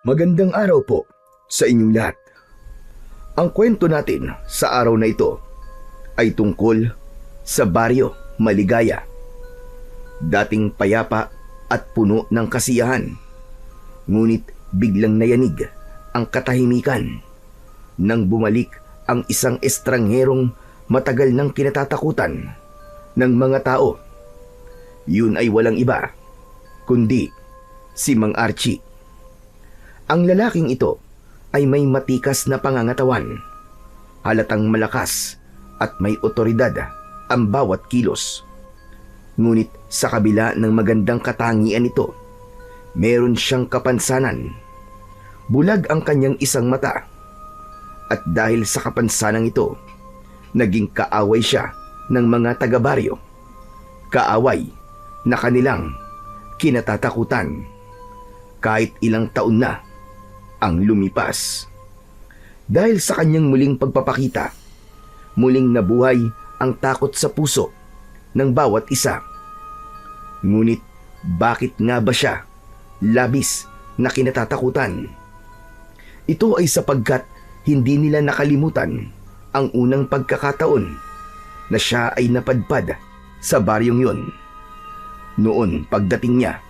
Magandang araw po sa inyong lahat. Ang kwento natin sa araw na ito ay tungkol sa Baryo Maligaya. Dating payapa at puno ng kasiyahan, ngunit biglang nayanig ang katahimikan nang bumalik ang isang estrangherong matagal nang kinatatakutan ng mga tao. Yun ay walang iba kundi si Mang Archie. Ang lalaking ito ay may matikas na pangangatawan, halatang malakas at may otoridad ang bawat kilos. Ngunit sa kabila ng magandang katangian nito, meron siyang kapansanan. Bulag ang kanyang isang mata, at dahil sa kapansanan ito, naging kaaway siya ng mga taga-baryo. Kaaway na kanilang kinatatakutan kahit ilang taon na ang lumipas. Dahil sa kanyang muling pagpapakita, muling nabuhay ang takot sa puso ng bawat isa. Ngunit bakit nga ba siya labis na kinatatakutan? Ito ay sapagkat hindi nila nakalimutan ang unang pagkakataon na siya ay napadpad sa baryong yun. Noon pagdating niya,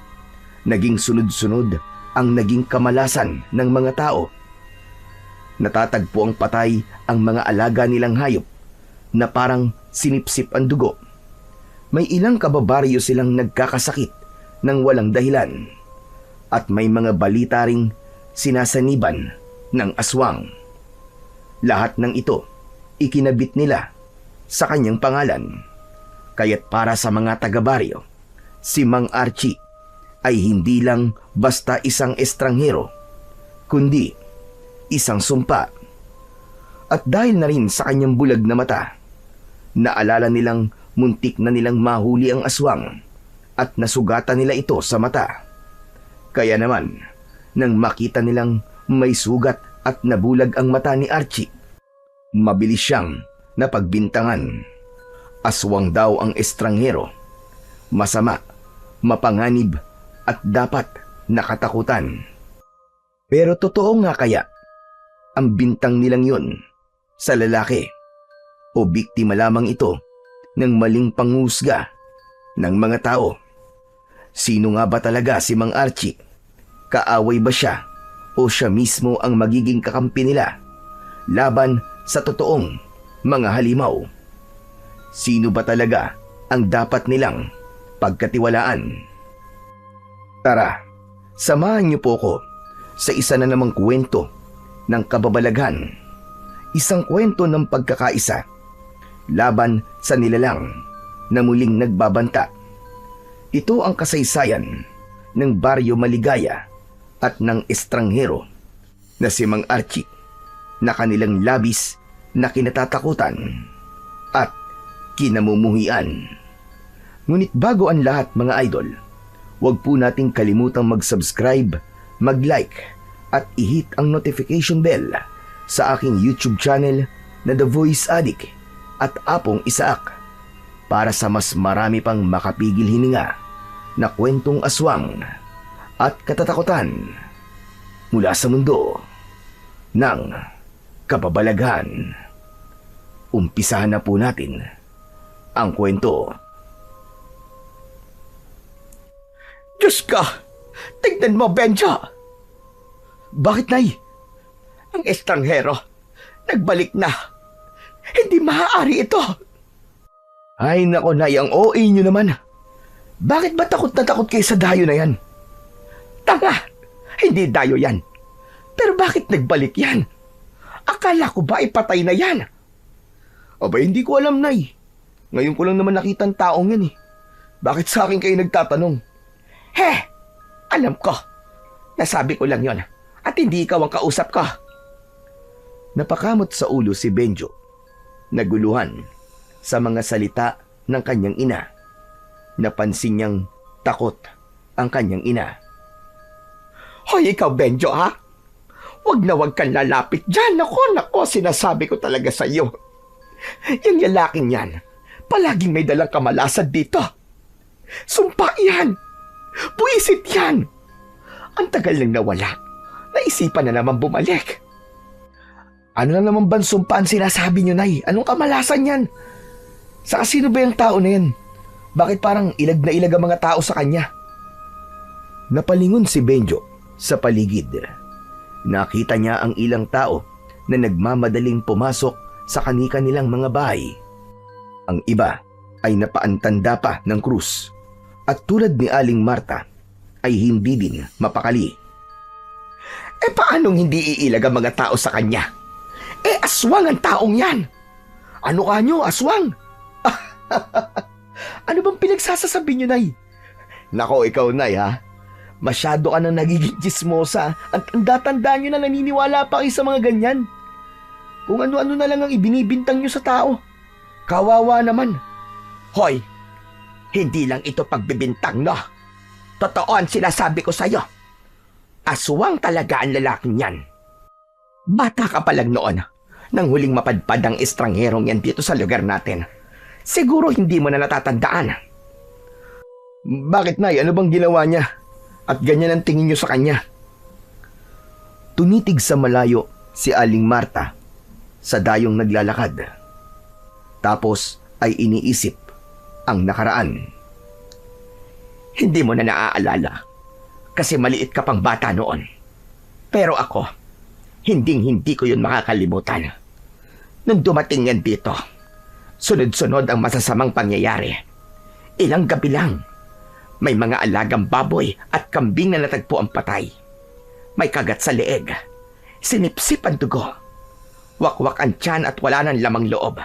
naging sunod-sunod ang naging kamalasan ng mga tao. Natatagpo ang patay ang mga alaga nilang hayop na parang sinipsip ang dugo. May ilang kababaryo silang nagkakasakit ng walang dahilan, at may mga balita ring sinasaniban ng aswang. Lahat ng ito ikinabit nila sa kanyang pangalan. Kaya't para sa mga taga-baryo, si Mang Archie ay hindi lang basta isang estranghero, kundi isang sumpa. At dahil na rin sa kanyang bulag na mata, naalala nilang muntik na nilang mahuli ang aswang at nasugatan nila ito sa mata. Kaya naman, nang makita nilang may sugat at nabulag ang mata ni Archie, mabilis siyang napagbintangan. Aswang daw ang estranghero, masama, mapanganib, at dapat nakatakutan. Pero totoo nga kaya ang bintang nilang yun sa lalaki, o biktima lamang ito ng maling panghusga ng mga tao? Sino nga ba talaga si Mang Archie? Kaaway ba siya o siya mismo ang magiging kakampi nila laban sa totoong mga halimaw? Sino ba talaga ang dapat nilang pagkatiwalaan? Tara, samahan niyo po ko sa isa na namang kwento ng kababalaghan. Isang kwento ng pagkakaisa laban sa nilalang na muling nagbabanta. Ito ang kasaysayan ng Baryo Maligaya at ng estranghero na si Mang Archie, na kanilang labis na kinatatakutan at kinamumuhian. Ngunit bago ang lahat, mga idol, huwag po nating kalimutang mag-subscribe, mag-like at i-hit ang notification bell sa aking YouTube channel na The Voice Addict at Apong Isaak, para sa mas marami pang makapigil hininga na kwentong aswang at katatakutan mula sa mundo ng kababalaghan. Umpisahan na po natin ang kwento. Diyos ka! Tignan mo, Benjo! Bakit, Nay? Ang estranghero, nagbalik na. Hindi maaari ito. Ay nako, Nay, ang OA nyo naman. Bakit ba takot na takot kayo sa dayo na yan? Tanga! Hindi dayo yan. Pero bakit nagbalik yan? Akala ko ba ipatay na yan? Aba, hindi ko alam, Nay. Ngayon ko lang naman nakita ang taong yan eh. Bakit sa akin kayo nagtatanong? Alam ko. Nasabi ko lang yon at hindi ikaw ang kausap ko. Napakamot sa ulo si Benjo, naguluhan sa mga salita ng kanyang ina. Napansin niyang takot ang kanyang ina. Hoy, ikaw, Benjo, ha? Huwag kang lalapit dyan. Nako, sinasabi ko talaga sa iyo. Yung lalaking yan, palaging may dalang kamalasan dito. Sumpa yan! Buisit yan! Ang tagal nang nawala na naisipan na naman bumalik. Ano na naman bansumpa ang sinasabi niyo, Nay? Anong kamalasan yan? Saka sino ba yung tao na yan? Bakit parang ilag na ilag ang mga tao sa kanya? Napalingon si Benjo sa paligid. Nakita niya ang ilang tao na nagmamadaling pumasok sa kani-kanilang mga bahay. Ang iba ay napaantanda pa ng krus at tulad ni Aling Marta ay hindi din mapakali. Paanong hindi iilag ang mga tao sa kanya? Aswang ang taong yan! Ano ka nyo, aswang? Ano bang pinagsasasabi nyo, Nay? Nako, ikaw, Nay, ha? Masyado ka nang nagiging chismosa at ang datandaan nyo na naniniwala pa kayo sa mga ganyan. Kung ano-ano na lang ang ibinibintang nyo sa tao. Kawawa naman. Hoy, hindi lang ito pagbibintang, no? Totoo ang sinasabi ko sa'yo. Aswang talaga ang lalaking yan. Bata ka pa lang noon nang huling mapadpad ang estrangherong yan dito sa lugar natin. Siguro hindi mo na natatandaan. Bakit, Nay? Ano bang ginawa niya? At ganyan ang tingin niyo sa kanya? Tunitig sa malayo si Aling Marta sa dayong naglalakad. Tapos ay iniisip ang nakaraan. Hindi mo na naaalala kasi maliit ka pang bata noon. Pero ako, hindi ko yun makakalimutan. Nung dumating yan dito, sunod-sunod ang masasamang pangyayari. Ilang gabi lang, may mga alagang baboy at kambing na natagpo ang patay. May kagat sa leeg, sinipsip ang dugo, wakwak ang tiyan at wala nang lamang loob.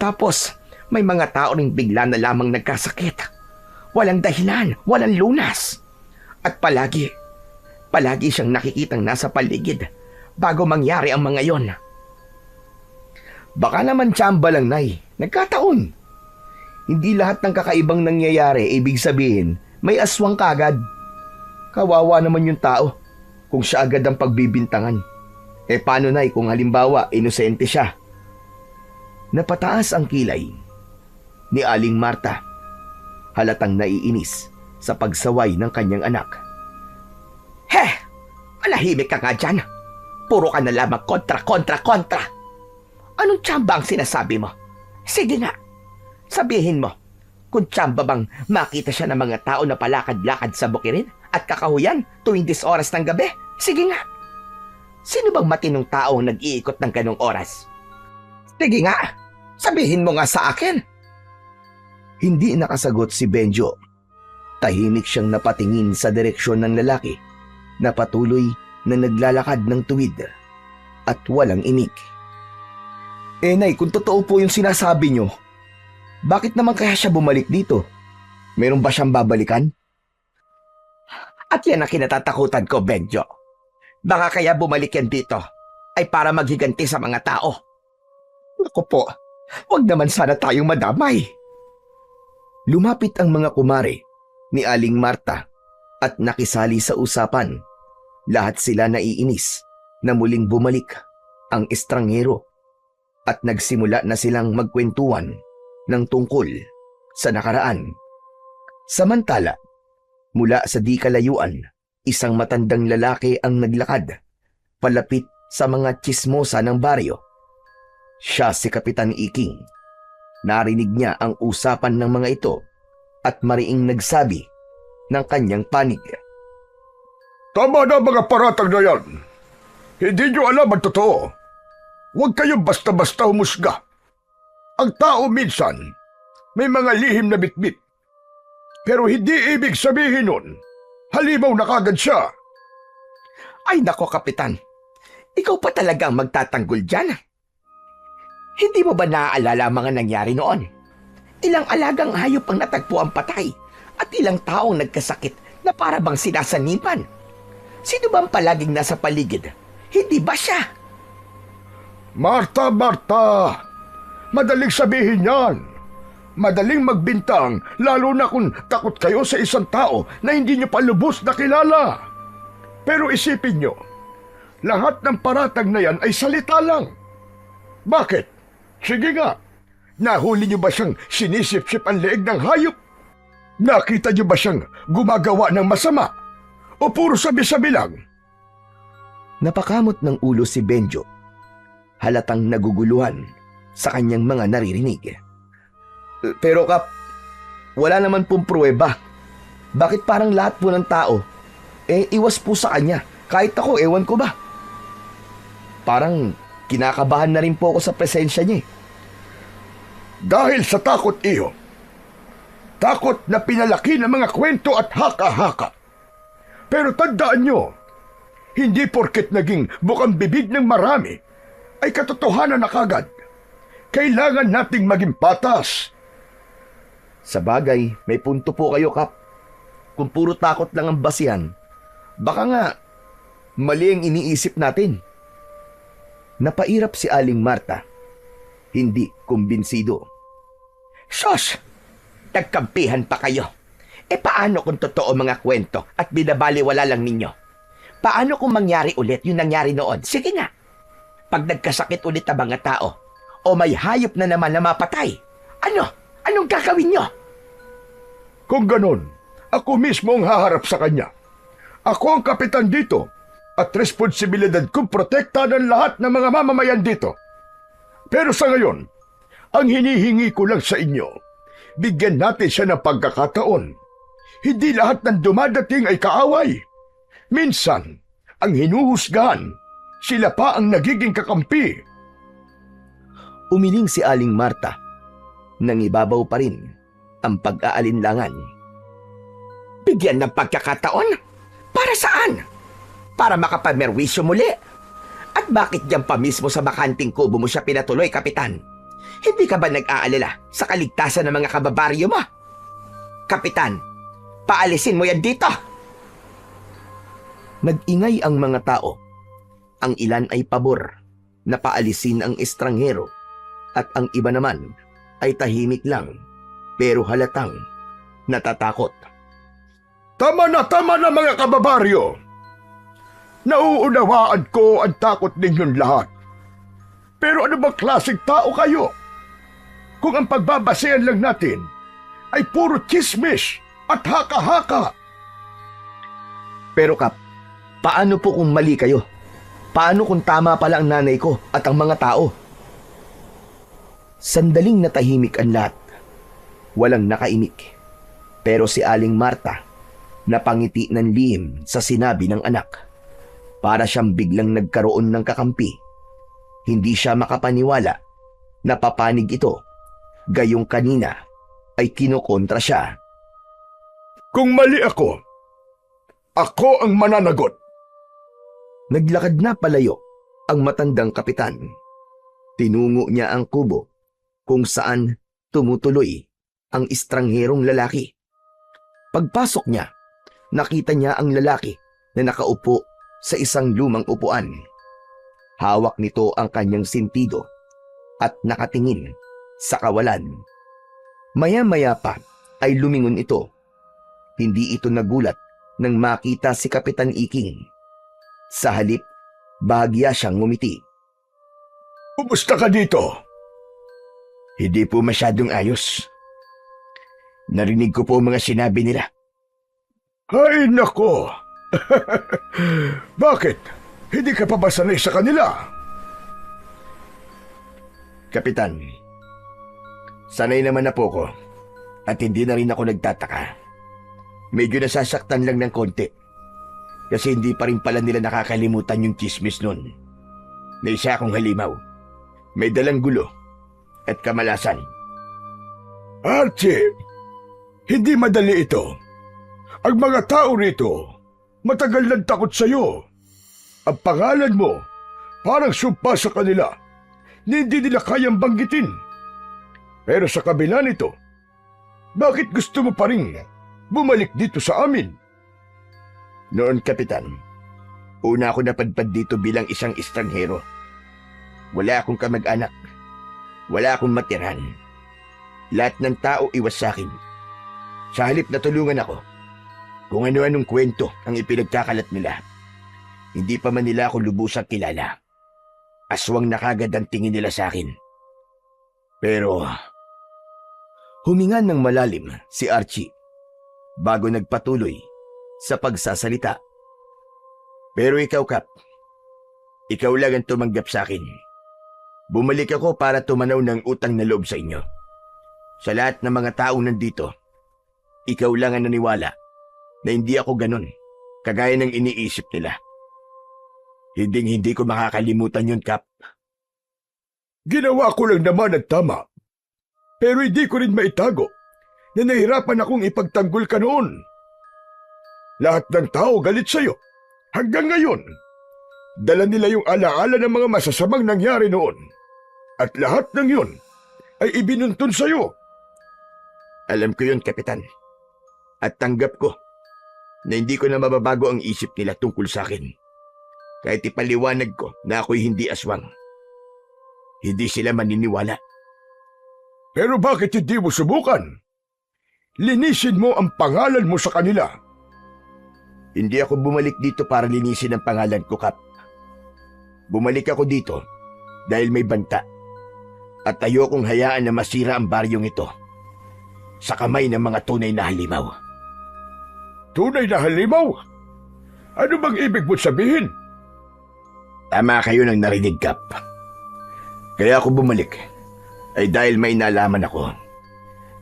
Tapos, may mga tao ring bigla na lamang nagkasakit. Walang dahilan, walang lunas. At palagi siyang nakikitang nasa paligid bago mangyari ang mga yon. Baka naman tsamba lang, Nay. Nagkataon. Hindi lahat ng kakaibang nangyayari ibig sabihin may aswang kagad. Kawawa naman yung tao kung siya agad ang pagbibintangan. Paano, Nay, kung halimbawa inosente siya? Napataas ang kilay ni Aling Marta. Halatang naiinis sa pagsaway ng kanyang anak. Malahimik ka nga dyan. Puro ka na lamang kontra. Anong tsamba ang sinasabi mo? Sige nga, sabihin mo, kung tsamba bang makita siya ng mga tao na palakad-lakad sa bukirin at kakahuyan tuwing 10 oras ng gabi? Sige nga. Sino bang matinong tao ang nag-iikot ng ganong oras? Sige nga, sabihin mo nga sa akin. Hindi nakasagot si Benjo. Tahimik siyang napatingin sa direksyon ng lalaki na patuloy na naglalakad ng tuwid at walang imik. Nay, kung totoo po yung sinasabi nyo, bakit naman kaya siya bumalik dito? Meron ba siyang babalikan? At yan ang kinatatakutan ko, Benjo. Baka kaya bumalik yan dito ay para maghiganti sa mga tao. Naku po, wag naman sana tayong madamay. Lumapit ang mga kumare ni Aling Marta at nakisali sa usapan. Lahat sila naiinis na muling bumalik ang estranghero at nagsimula na silang magkwentuhan ng tungkol sa nakaraan. Samantala, mula sa di kalayuan, isang matandang lalaki ang naglakad palapit sa mga tsismosa ng baryo. Siya si Kapitan Iking. Narinig niya ang usapan ng mga ito at mariing nagsabi ng kanyang panig. Tama na mga paratang na yan. Hindi nyo alam ang totoo. Huwag kayong basta-basta humusga. Ang tao minsan may mga lihim na bitbit. Pero hindi ibig sabihin nun, halimaw na kagad siya. Ay nako, Kapitan. Ikaw pa talagang magtatanggol dyan. Hindi mo ba naaalala ang mga nangyari noon? Ilang alagang hayop ang natagpo ang patay at ilang taong nagkasakit na para bang sinasanipan. Sino bang palaging nasa paligid? Hindi ba siya? Marta, madaling sabihin yan. Madaling magbintang, lalo na kung takot kayo sa isang tao na hindi nyo pa lubos na kilala. Pero isipin nyo, lahat ng paratag na yan ay salita lang. Bakit? Sige nga, nahuli nyo ba siyang sinisip-sip ang leeg ng hayop? Nakita nyo ba siyang gumagawa ng masama? O puro sabi-sabi lang? Napakamot ng ulo si Benjo. Halatang naguguluhan sa kanyang mga naririnig. Pero Kap, wala naman pong pruweba. Bakit parang lahat po ng tao, iwas po sa kanya? Kahit ako, ewan ko ba? Parang kinakabahan na rin po ako sa presensya niya. Dahil sa takot iyo. Takot na pinalaki ng mga kwento at haka-haka. Pero tandaan nyo, hindi porket naging bukang bibig ng marami, ay katotohanan na kagad. Kailangan nating maging patas. Sa bagay, may punto po kayo, Kap. Kung puro takot lang ang basihan, baka nga mali ang iniisip natin. Napairap si Aling Marta. Hindi kumbinsido. Sos! Nagkampihan pa kayo. Paano kung totoo mga kwento at binabaliwala lang ninyo? Paano kung mangyari ulit yung nangyari noon? Sige nga. Pag nagkasakit ulit ang mga tao o may hayop na naman na mapatay, anong gagawin nyo? Kung ganon, ako mismo ang haharap sa kanya. Ako ang kapitan dito at responsibilidad kong protektahan ang lahat ng mga mamamayan dito. Pero sa ngayon, ang hinihingi ko lang sa inyo, bigyan natin siya ng pagkakataon. Hindi lahat ng dumadating ay kaaway. Minsan, ang hinuhusgahan, sila pa ang nagiging kakampi. Umiling si Aling Marta. Nangibabaw pa rin ang pag-aalinlangan. Bigyan ng pagkakataon? Para saan? Para makapamerwisyo muli? At bakit diyan pa mismo sa bakanting kubo mo siya pinatuloy, Kapitan? Hindi ka ba nag-aalala sa kaligtasan ng mga kababaryo mo? Kapitan, paalisin mo yan dito! Nag-ingay ang mga tao. Ang ilan ay pabor na paalisin ang estranghero at ang iba naman ay tahimik lang pero halatang natatakot. Tama na mga kababaryo! Nauunawaan ko ang takot ninyong lahat. Pero ano bang klaseng tao kayo? Kung ang pagbabasehan lang natin ay puro chismis at haka-haka. Pero Kap, paano po kung mali kayo? Paano kung tama pala ang nanay ko at ang mga tao? Sandaling natahimik ang lahat. Walang nakaimik. Pero si Aling Marta napangiti ng lihim sa sinabi ng anak. Para siyang biglang nagkaroon ng kakampi. Hindi siya makapaniwala na papanig ito. Gayong kanina ay kinokontra siya. Kung mali ako ang mananagot. Naglakad na palayo ang matandang kapitan. Tinungo niya ang kubo kung saan tumutuloy ang estrangherong lalaki. Pagpasok niya, nakita niya ang lalaki na nakaupo sa isang lumang upuan. Hawak nito ang kanyang sintido at nakatingin sa kawalan. Maya-maya pa ay lumingon ito. Hindi ito nagulat nang makita si Kapitan Iking. Sa halip, bahagya siyang ngumiti. Kumusta ka dito? Hindi po masyadong ayos. Narinig ko po mga sinabi nila. Ay nako! Bakit? Hindi ka pa ba sanay sa kanila? Kapitan, sanay naman na po ko at hindi na rin ako nagtataka. Medyo nasasaktan lang ng konti kasi hindi pa rin pala nila nakakalimutan yung chismis nun. Na isa akong halimaw, may dalang gulo at kamalasan. Archie, hindi madali ito. Ang mga tao rito, matagal ng takot sa'yo. Ang pangalan mo, parang sumpa sa kanila. Hindi nila kayang banggitin. Pero sa kabila nito, bakit gusto mo pa rin bumalik dito sa amin? Noon, Kapitan, una ako napadpad dito bilang isang estranghero. Wala akong kamag-anak. Wala akong matiran. Lahat ng tao iwas sa akin. Sa halip na tulungan ako, kung ano-anong kwento ang ipinagkakalat nila. Hindi pa man nila ako lubusang kilala. Aswang na kagad ang tingin nila sa akin. Pero Huminga ng malalim si Archie bago nagpatuloy sa pagsasalita. Pero ikaw, Kap, Ikaw lang ang tumanggap sa akin. Bumalik ako para tumanaw ng utang na loob sa inyo. Sa lahat ng mga taong nandito, ikaw lang ang naniwala na hindi ako ganun, kagaya ng iniisip nila. Hindi ko makakalimutan yun, Kap. Ginawa ko lang naman ang tama. Pero hindi ko rin maitago na nahirapan akong ipagtanggol ka noon. Lahat ng tao galit sa'yo. Hanggang ngayon, dala nila yung alaala ng mga masasamang nangyari noon. At lahat ng yun ay ibinuntun sa'yo. Alam ko yun, Kapitan. At tanggap ko na hindi ko na mababago ang isip nila tungkol sa akin. Kahit ipaliwanag ko na ako'y hindi aswang. Hindi sila maniniwala. Pero bakit hindi mo subukan? Linisin mo ang pangalan mo sa kanila. Hindi ako bumalik dito para linisin ang pangalan ko, Kap. Bumalik ako dito dahil may banta. At ayokong hayaan na masira ang baryong ito sa kamay ng mga tunay na halimaw. Tunay na halimaw? Ano bang ibig mo sabihin? Tama kayo ng narinig, Kap. Kaya ako bumalik ay dahil may nalaman ako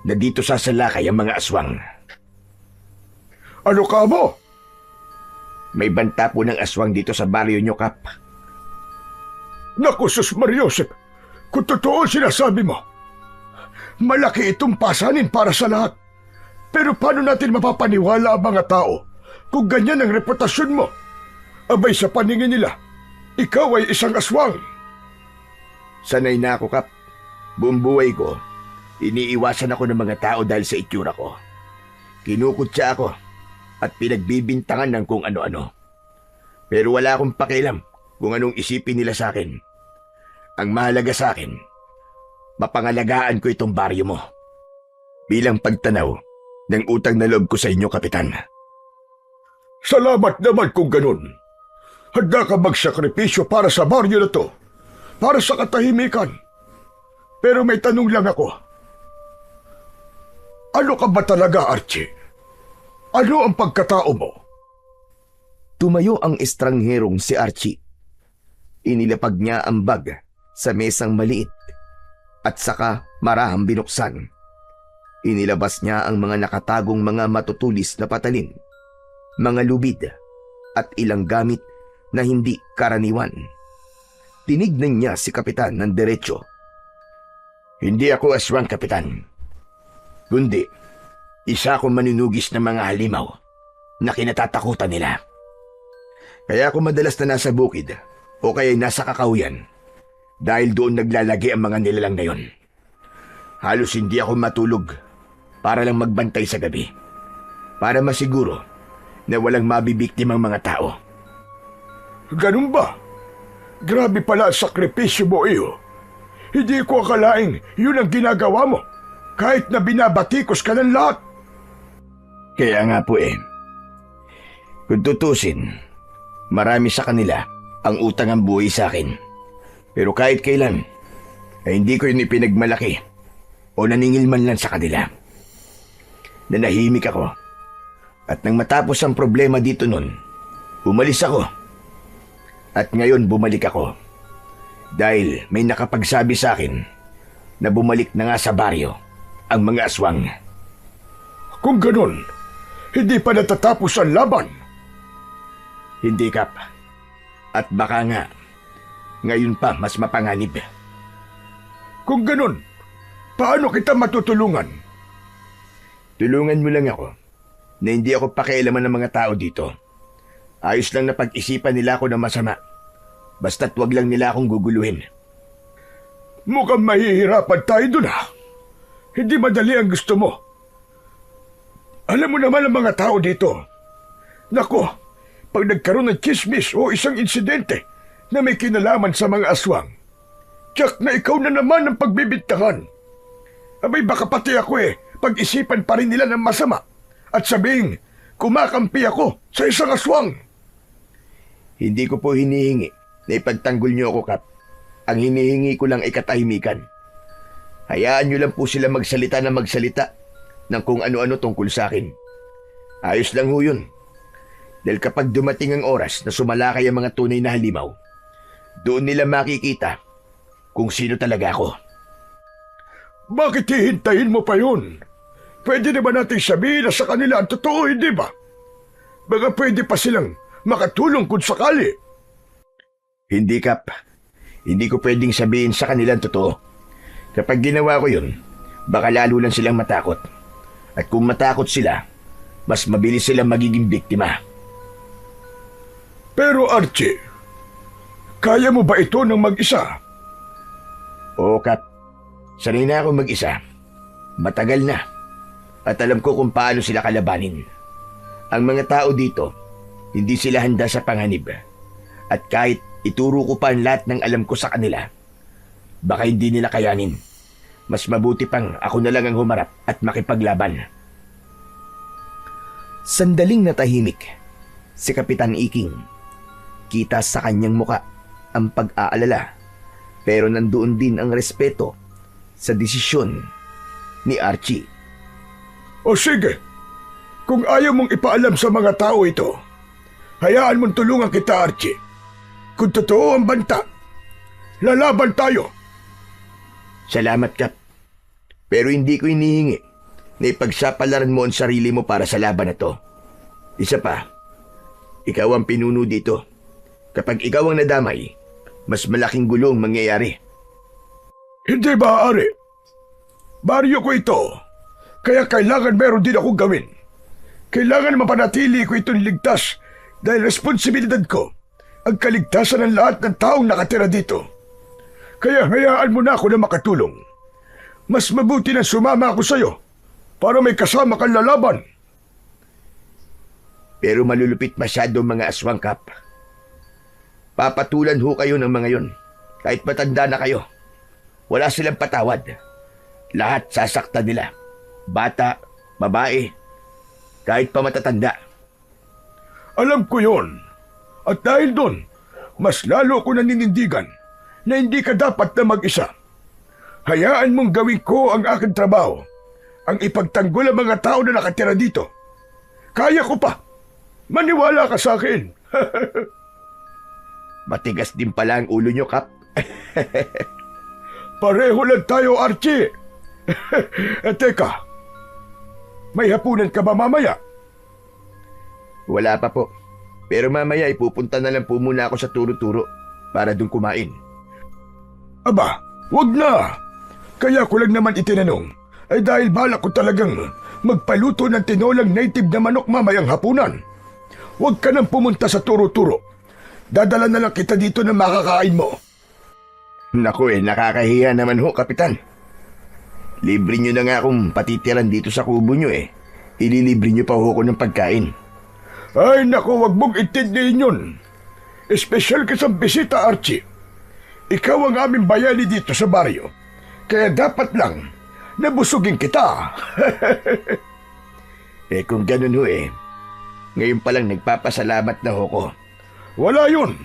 na dito sasalakay ang mga aswang. Ano ka mo? May banta po ng aswang dito sa baryo nyo, Kap. Naku, Sus Mariosep, kung totoo ang sinasabi mo, malaki itong pasanin para sa lahat. Pero paano natin mapapaniwala ang mga tao kung ganyan ang reputasyon mo? Abay sa paningin nila, ikaw ay isang aswang. Sanay na ako, Kap. Buong buhay ko, iniiwasan ako ng mga tao dahil sa itsura ko. Kinukutsa ako at pinagbibintangan ng kung ano-ano. Pero wala akong pakialam kung anong isipin nila sa akin. Ang mahalaga sa akin, mapangalagaan ko itong baryo mo. Bilang pagtanaw ng utang na loob ko sa inyo, Kapitan. Salamat naman kung ganun. Handa ka magsakripisyo para sa baryo na to, para sa katahimikan. Pero may tanong lang ako. Ano ka ba talaga, Archie? Ano ang pagkatao mo? Tumayo ang estrangherong si Archie. Inilapag niya ang bag sa mesang maliit at saka marahang binuksan. Inilabas niya ang mga nakatagong mga matutulis na patalim, mga lubid at ilang gamit na hindi karaniwan. Tinignan niya si Kapitan ng diretso. Hindi ako aswang, Kapitan. Kundi, isa akong manunugis ng mga halimaw na kinatatakutan nila. Kaya ako madalas na nasa bukid o kaya nasa kakahuyan dahil doon naglalagi ang mga nilalang na yon. Halos hindi ako matulog para lang magbantay sa gabi. Para masiguro na walang mabibiktimang mga tao. Ganun ba? Grabe pala ang sakripisyo mo, iyo. Hindi ko akalaing yun ang ginagawa mo, kahit na binabatikos ka ng lahat. Kaya nga po kung tutusin, marami sa kanila ang utang ang buhay sa akin. Pero kahit kailan, ay hindi ko yun ipinagmalaki o naningil man lang sa kanila. Nanahimik ako. At nang matapos ang problema dito nun, umalis ako. At ngayon bumalik ako. Dahil may nakapagsabi sa akin na bumalik na nga sa baryo ang mga aswang. Kung ganun, hindi pa natatapos ang laban. Hindi, Kap. At baka nga, ngayon pa mas mapanganib. Kung ganun, paano kita matutulungan? Tulungan mo lang ako na hindi ako pakialaman ng mga tao dito. Ayos lang na pag-isipan nila ako ng masama. Basta't wag lang nila akong guguluhin. Mukhang mahihirapan tayo dun, ha? Hindi madali ang gusto mo. Alam mo naman ang mga tao dito. Nako, pag nagkaroon ng chismis o isang insidente na may kinalaman sa mga aswang, tiyak na ikaw na naman ang pagbibintangan. Abay baka pati ako pag-isipan pa rin nila ng masama at sabing kumakampi ako sa isang aswang. Hindi ko po hinihingi na ipagtanggol niyo ako, Kap. Ang hinihingi ko lang ay katahimikan. Hayaan niyo lang po sila magsalita na magsalita ng kung ano-ano tungkol sa akin. Ayos lang ho yun. Dahil kapag dumating ang oras na sumalakay ang mga tunay na halimaw, Doon nila makikita kung sino talaga ako. Bakit hihintayin mo pa yun? Pwede naman natin sabihin na sa kanila ang totoo, hindi ba? Baka pwede pa silang makatulong kung sakali. Hindi, Kap. Hindi ko pwedeng sabihin sa kanila ang totoo. Kapag ginawa ko yun, baka lalo lang silang matakot. At kung matakot sila, mas mabilis silang magiging biktima. Pero Archie, kaya mo ba ito ng mag-isa? Oo, Kap. Sanay na ako mag-isa. Matagal na. At alam ko kung paano sila kalabanin. Ang mga tao dito, hindi sila handa sa panganib. At kahit ituro ko pa ang lahat ng alam ko sa kanila, baka hindi nila kayanin. Mas mabuti pang ako na lang ang humarap at makipaglaban. Sandaling natahimik si Kapitan Iking. Kita sa kanyang muka ang pag-aalala, pero nandoon din ang respeto sa desisyon ni Archie. O sige, kung ayaw mong ipaalam sa mga tao ito, hayaan mong tulungan kita, Archie. Kung totoo ang banta, lalaban tayo. Salamat, Kap. Pero hindi ko hinihingi na ipagsapalaran mo ang sarili mo para sa laban na to. Isa pa, ikaw ang pinuno dito. Kapag ikaw ang nadamay, mas malaking gulong mangyayari. Hindi ba, Ari? Baryo ko ito, kaya kailangan meron din akong gawin. Kailangan mapanatili ko itong ligtas dahil responsibilidad ko ang kaligtasan ng lahat ng taong nakatira dito. Kaya hayaan mo na ako na makatulong. Mas mabuti na sumama ako sa'yo para may kasama kang lalaban. Pero malulupit masyado ang mga aswang, Kap. Papatulan ho kayo ng mga yon. Kahit matanda na kayo. Wala silang patawad. Lahat sasaktan nila. Bata, babae, kahit pa matatanda. Alam ko yon. At dahil doon, mas lalo ko naninindigan na hindi ka dapat na mag-isa. Hayaan mong gawin ko ang aking trabaho, ang ipagtanggol ang mga tao na nakatira dito. Kaya ko pa. Maniwala ka sa akin. Matigas din pala ang ulo nyo, Kap. Pareho lang tayo, Archie. Teka, may hapunan ka ba mamaya? Wala pa po. Pero mamaya ipupunta na lang po muna ako sa turo-turo para dun kumain. Aba, wag na. Kaya ko lang naman itinanong ay dahil balak ko talagang magpaluto ng tinolang native na manok mamayang hapunan. Huwag ka nang pumunta sa turo-turo. Dadala na lang kita dito na makakain mo. Naku nakakahiya naman ho, Kapitan. Libre nyo na nga akong patitiran dito sa kubo nyo eh. Ililibre nyo pa ho ko ng pagkain. Ay naku, wag mong intindihin yun. Espesyal ka sa bisita, Archie. Ikaw ang aming bayani dito sa baryo. Kaya dapat lang nabusugin kita. Kung ganun ho ngayon palang nagpapasalamat na ho ko. Wala yun.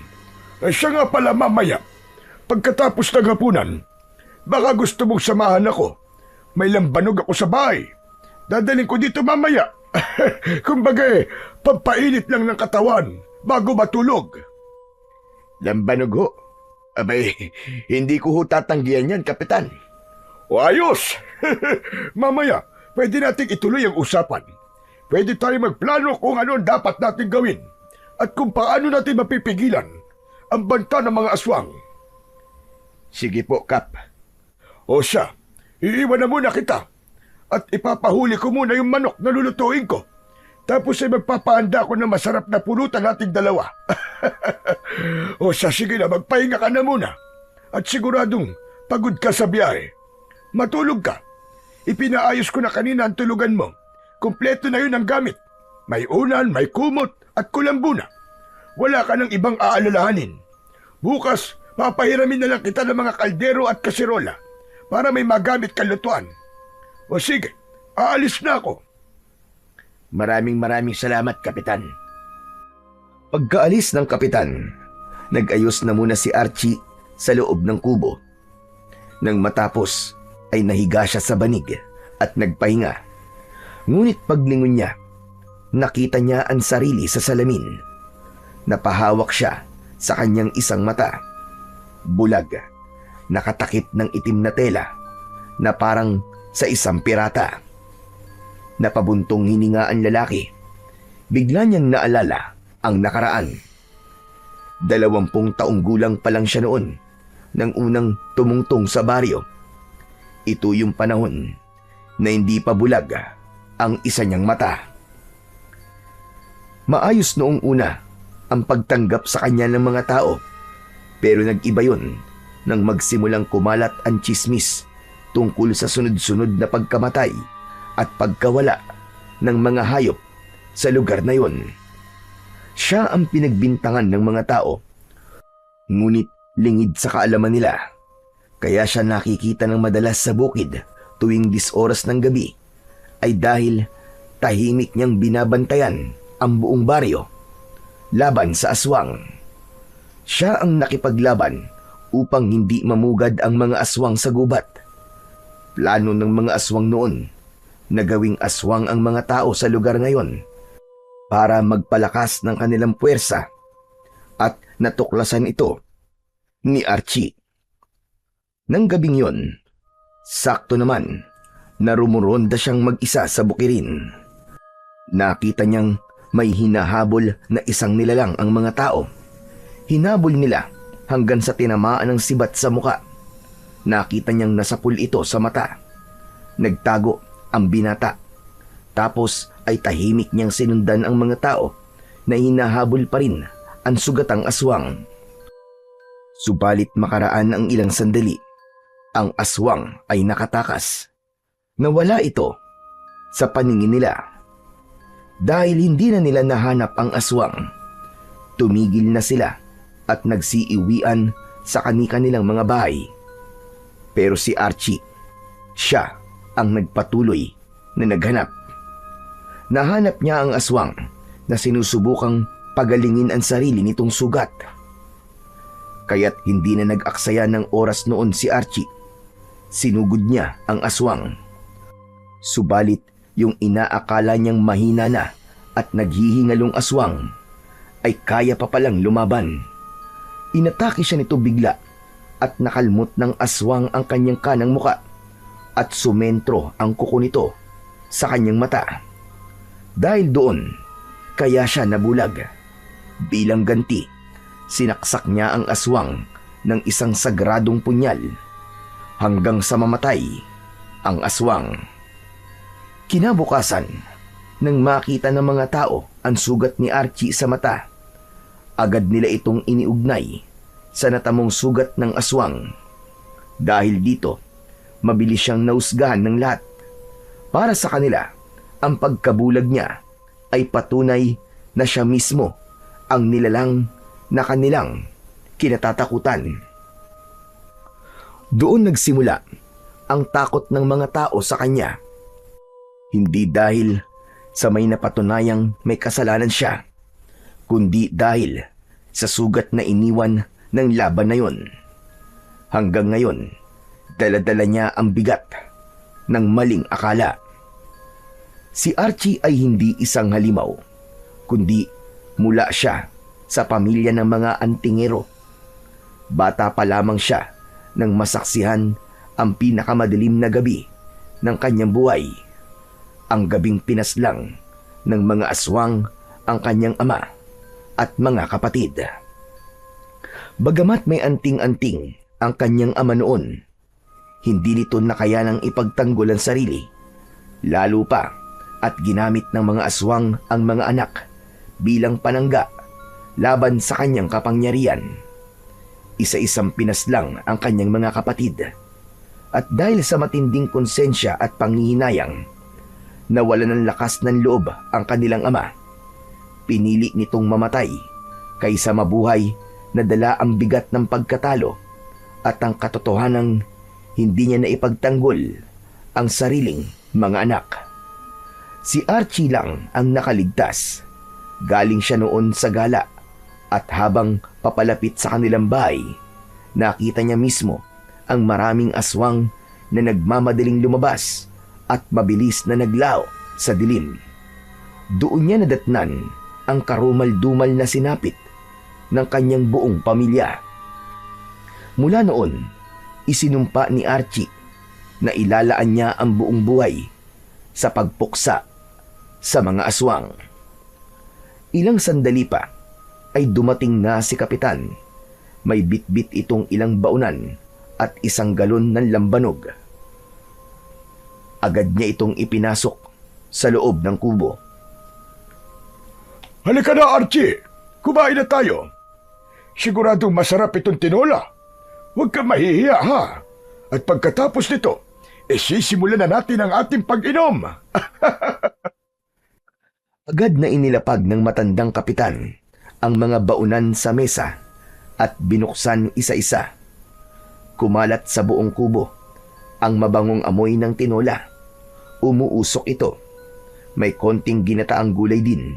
Ay siya nga pala mamaya. Pagkatapos ng hapunan, baka gusto mong samahan ako. May lambanog ako sa bahay. Dadaling ko dito mamaya. Kumbaga, pampainit lang ng katawan bago matulog. Lambanog ho? Abay, hindi ko ho tatanggihan yan, Kapitan. O ayos! Mamaya, pwede nating ituloy ang usapan. Pwede tayo magplano kung ano ang dapat natin gawin at kung paano natin mapipigilan ang banta ng mga aswang. Sige po, Kap. O siya, iiwan na muna kita at ipapahuli ko muna yung manok na lulutuin ko. Tapos ay magpapahanda ko ng masarap na pulutan nating dalawa. O siya, sige na, magpahinga ka na muna. At siguradong pagod ka sa biyahe. Matulog ka. Ipinaayos ko na kanina ang tulugan mo. Kumpleto na yun ang gamit. May unan, may kumot at kulambo na. Wala ka ng ibang aalalahanin. Bukas, papahiramin na lang kita ng mga kaldero at kasirola para may magamit kang lutuan. O sige, aalis na ako. Maraming salamat, Kapitan. Pagkaalis ng kapitan, nag-ayos na muna si Archie sa loob ng kubo. Nang matapos ay nahiga siya sa banig at nagpahinga. Ngunit paglingon niya, nakita niya ang sarili sa salamin. Napahawak siya sa kanyang isang mata bulag, nakatakip ng itim na tela na parang sa isang pirata. Napabuntong hininga ang lalaki. Bigla niyang naalala ang nakaraan. 20 taong gulang pa lang siya noon nang unang tumungtong sa baryo. Ito yung panahon na hindi pa bulag ang isa niyang mata. Maayos noong una ang pagtanggap sa kanya ng mga tao, pero nag-iba yun nang magsimulang kumalat ang tsismis tungkol sa sunod-sunod na pagkamatay at pagkawala ng mga hayop sa lugar na yon. Siya ang pinagbintangan ng mga tao, ngunit lingid sa kaalaman nila, kaya siya nakikita ng madalas sa bukid tuwing 10 oras ng gabi ay dahil tahimik niyang binabantayan ang buong baryo laban sa aswang. Siya ang nakipaglaban upang hindi mamugad ang mga aswang sa gubat. Plano ng mga aswang noon na gawing aswang ang mga tao sa lugar ngayon para magpalakas ng kanilang puwersa, at natuklasan ito ni Archie. Nang gabing yon, sakto naman na rumuronda siyang mag-isa sa bukirin. Nakita niyang may hinahabol na isang nilalang ang mga tao. Hinabol nila hanggang sa tinamaan ng sibat sa muka. Nakita niyang nasapul ito sa mata. Nagtago ang binata. Tapos ay tahimik niyang sinundan ang mga tao na hinahabol pa rin ang sugatang aswang. Subalit makaraan ang ilang sandali, ang aswang ay nakatakas. Nawala ito sa paningin nila. Dahil hindi na nila nahanap ang aswang, tumigil na sila at nagsiiwian sa kani-kanilang mga bahay. Pero si Archie, siya ang nagpatuloy na naghanap. Nahanap niya ang aswang na sinusubukang pagalingin ang sarili nitong sugat. Kaya't hindi na nag-aksaya ng oras noon si Archie. Sinugod niya ang aswang. Subalit yung inaakala niyang mahina na at naghihingalong aswang ay kaya pa palang lumaban. Inatake siya nito bigla at nakalmot ng aswang ang kanyang kanang muka at sumentro ang kuko nito sa kanyang mata. Dahil doon, kaya siya nabulag. Bilang ganti, sinaksak niya ang aswang ng isang sagradong punyal hanggang sa mamatay ang aswang. Kinabukasan, nang makita ng mga tao ang sugat ni Archie sa mata, agad nila itong iniugnay sa natamong sugat ng aswang. Dahil dito, mabilis siyang nausgahan ng lahat. Para sa kanila, ang pagkabulag niya ay patunay na siya mismo ang nilalang na kanilang kinatatakutan. Doon nagsimula ang takot ng mga tao sa kanya. Hindi dahil sa may napatunayang may kasalanan siya, kundi dahil sa sugat na iniwan ng laban na yon. Hanggang ngayon, dala-dala niya ang bigat ng maling akala. Si Archie ay hindi isang halimaw, kundi mula siya sa pamilya ng mga antingero. Bata pa lamang siya nang masaksihan ang pinakamadilim na gabi ng kanyang buhay, ang gabing pinaslang ng mga aswang ang kanyang ama at mga kapatid. Bagamat may anting-anting ang kanyang ama noon, hindi nito nakayanang ipagtanggol ang sarili, lalo pa at ginamit ng mga aswang ang mga anak bilang panangga laban sa kanyang kapangyarihan. Isa-isang pinaslang ang kanyang mga kapatid, at dahil sa matinding konsensya at panghihinayang, nawalan ng lakas ng loob ang kanilang ama. Pinili nitong mamatay kaysa mabuhay na dala ang bigat ng pagkatalo at ang katotohanang hindi niya naipagtanggol ang sariling mga anak. Si Archie lang ang nakaligtas. Galing siya noon sa gala at habang papalapit sa kanilang bahay, nakita niya mismo ang maraming aswang na nagmamadaling lumabas at mabilis na naglao sa dilim. Doon niya nadatnan ang karumal-dumal na sinapit ng kanyang buong pamilya. Mula noon, isinumpa ni Archie na ilalaan niya ang buong buhay sa pagpuksa sa mga aswang. Ilang sandali pa ay dumating na si Kapitan. May bitbit itong ilang baunan at isang galon ng lambanog. Agad niya itong ipinasok sa loob ng kubo. Halika na, Archie! Kumain na tayo! Siguradong masarap itong tinola. Huwag kang mahihiya, ha? At pagkatapos nito, sisimulan na natin ang ating pag-inom. Agad na inilapag ng matandang kapitan ang mga baunan sa mesa at binuksan isa-isa. Kumalat sa buong kubo ang mabangong amoy ng tinola. Umuusok ito. May konting ginataang gulay din,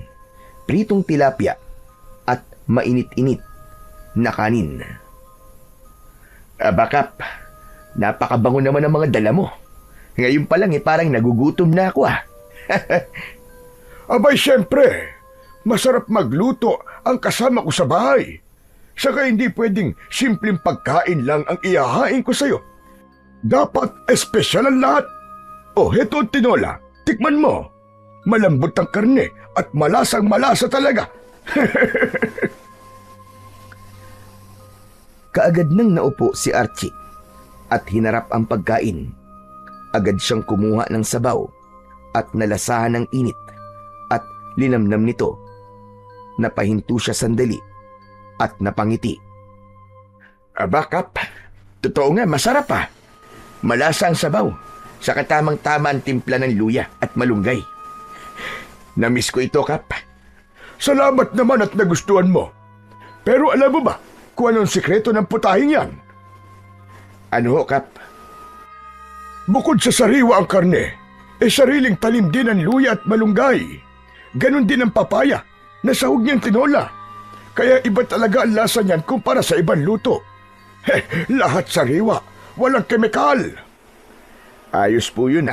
pritong tilapia at mainit-init na kanin. Kap, napakabango naman ang mga dala mo. Ngayon pa lang parang nagugutom na ako Abay, siyempre, masarap magluto ang kasama ko sa bahay. Saka hindi pwedeng simpleng pagkain lang ang ihahain ko sa'yo. Dapat espesyal ang lahat. Oh, heto ang tinola. Tikman mo. Malambot ang karne at malasang malasa talaga. Kaagad nang naupo si Archie at hinarap ang pagkain. Agad siyang kumuha ng sabaw at nalasahan ng init at linamnam nito. Napahinto siya sandali at napangiti. Aba, Kap, totoo nga, masarap Malasa ang sabaw, sa katamang-tama ang timpla ng luya at malunggay. Namiss ko ito, Kap. Salamat naman at nagustuhan mo. Pero alam mo ba kung anong sikreto ng putahing yan? Ano ho, Kap? Bukod sa sariwa ang karne, sariling talim din ang luya at malunggay. Ganon din ang papaya na sahog niyang tinola. Kaya iba talaga ang lasa niyan kumpara sa ibang luto. Lahat sariwa, walang kemikal. Ayos po yun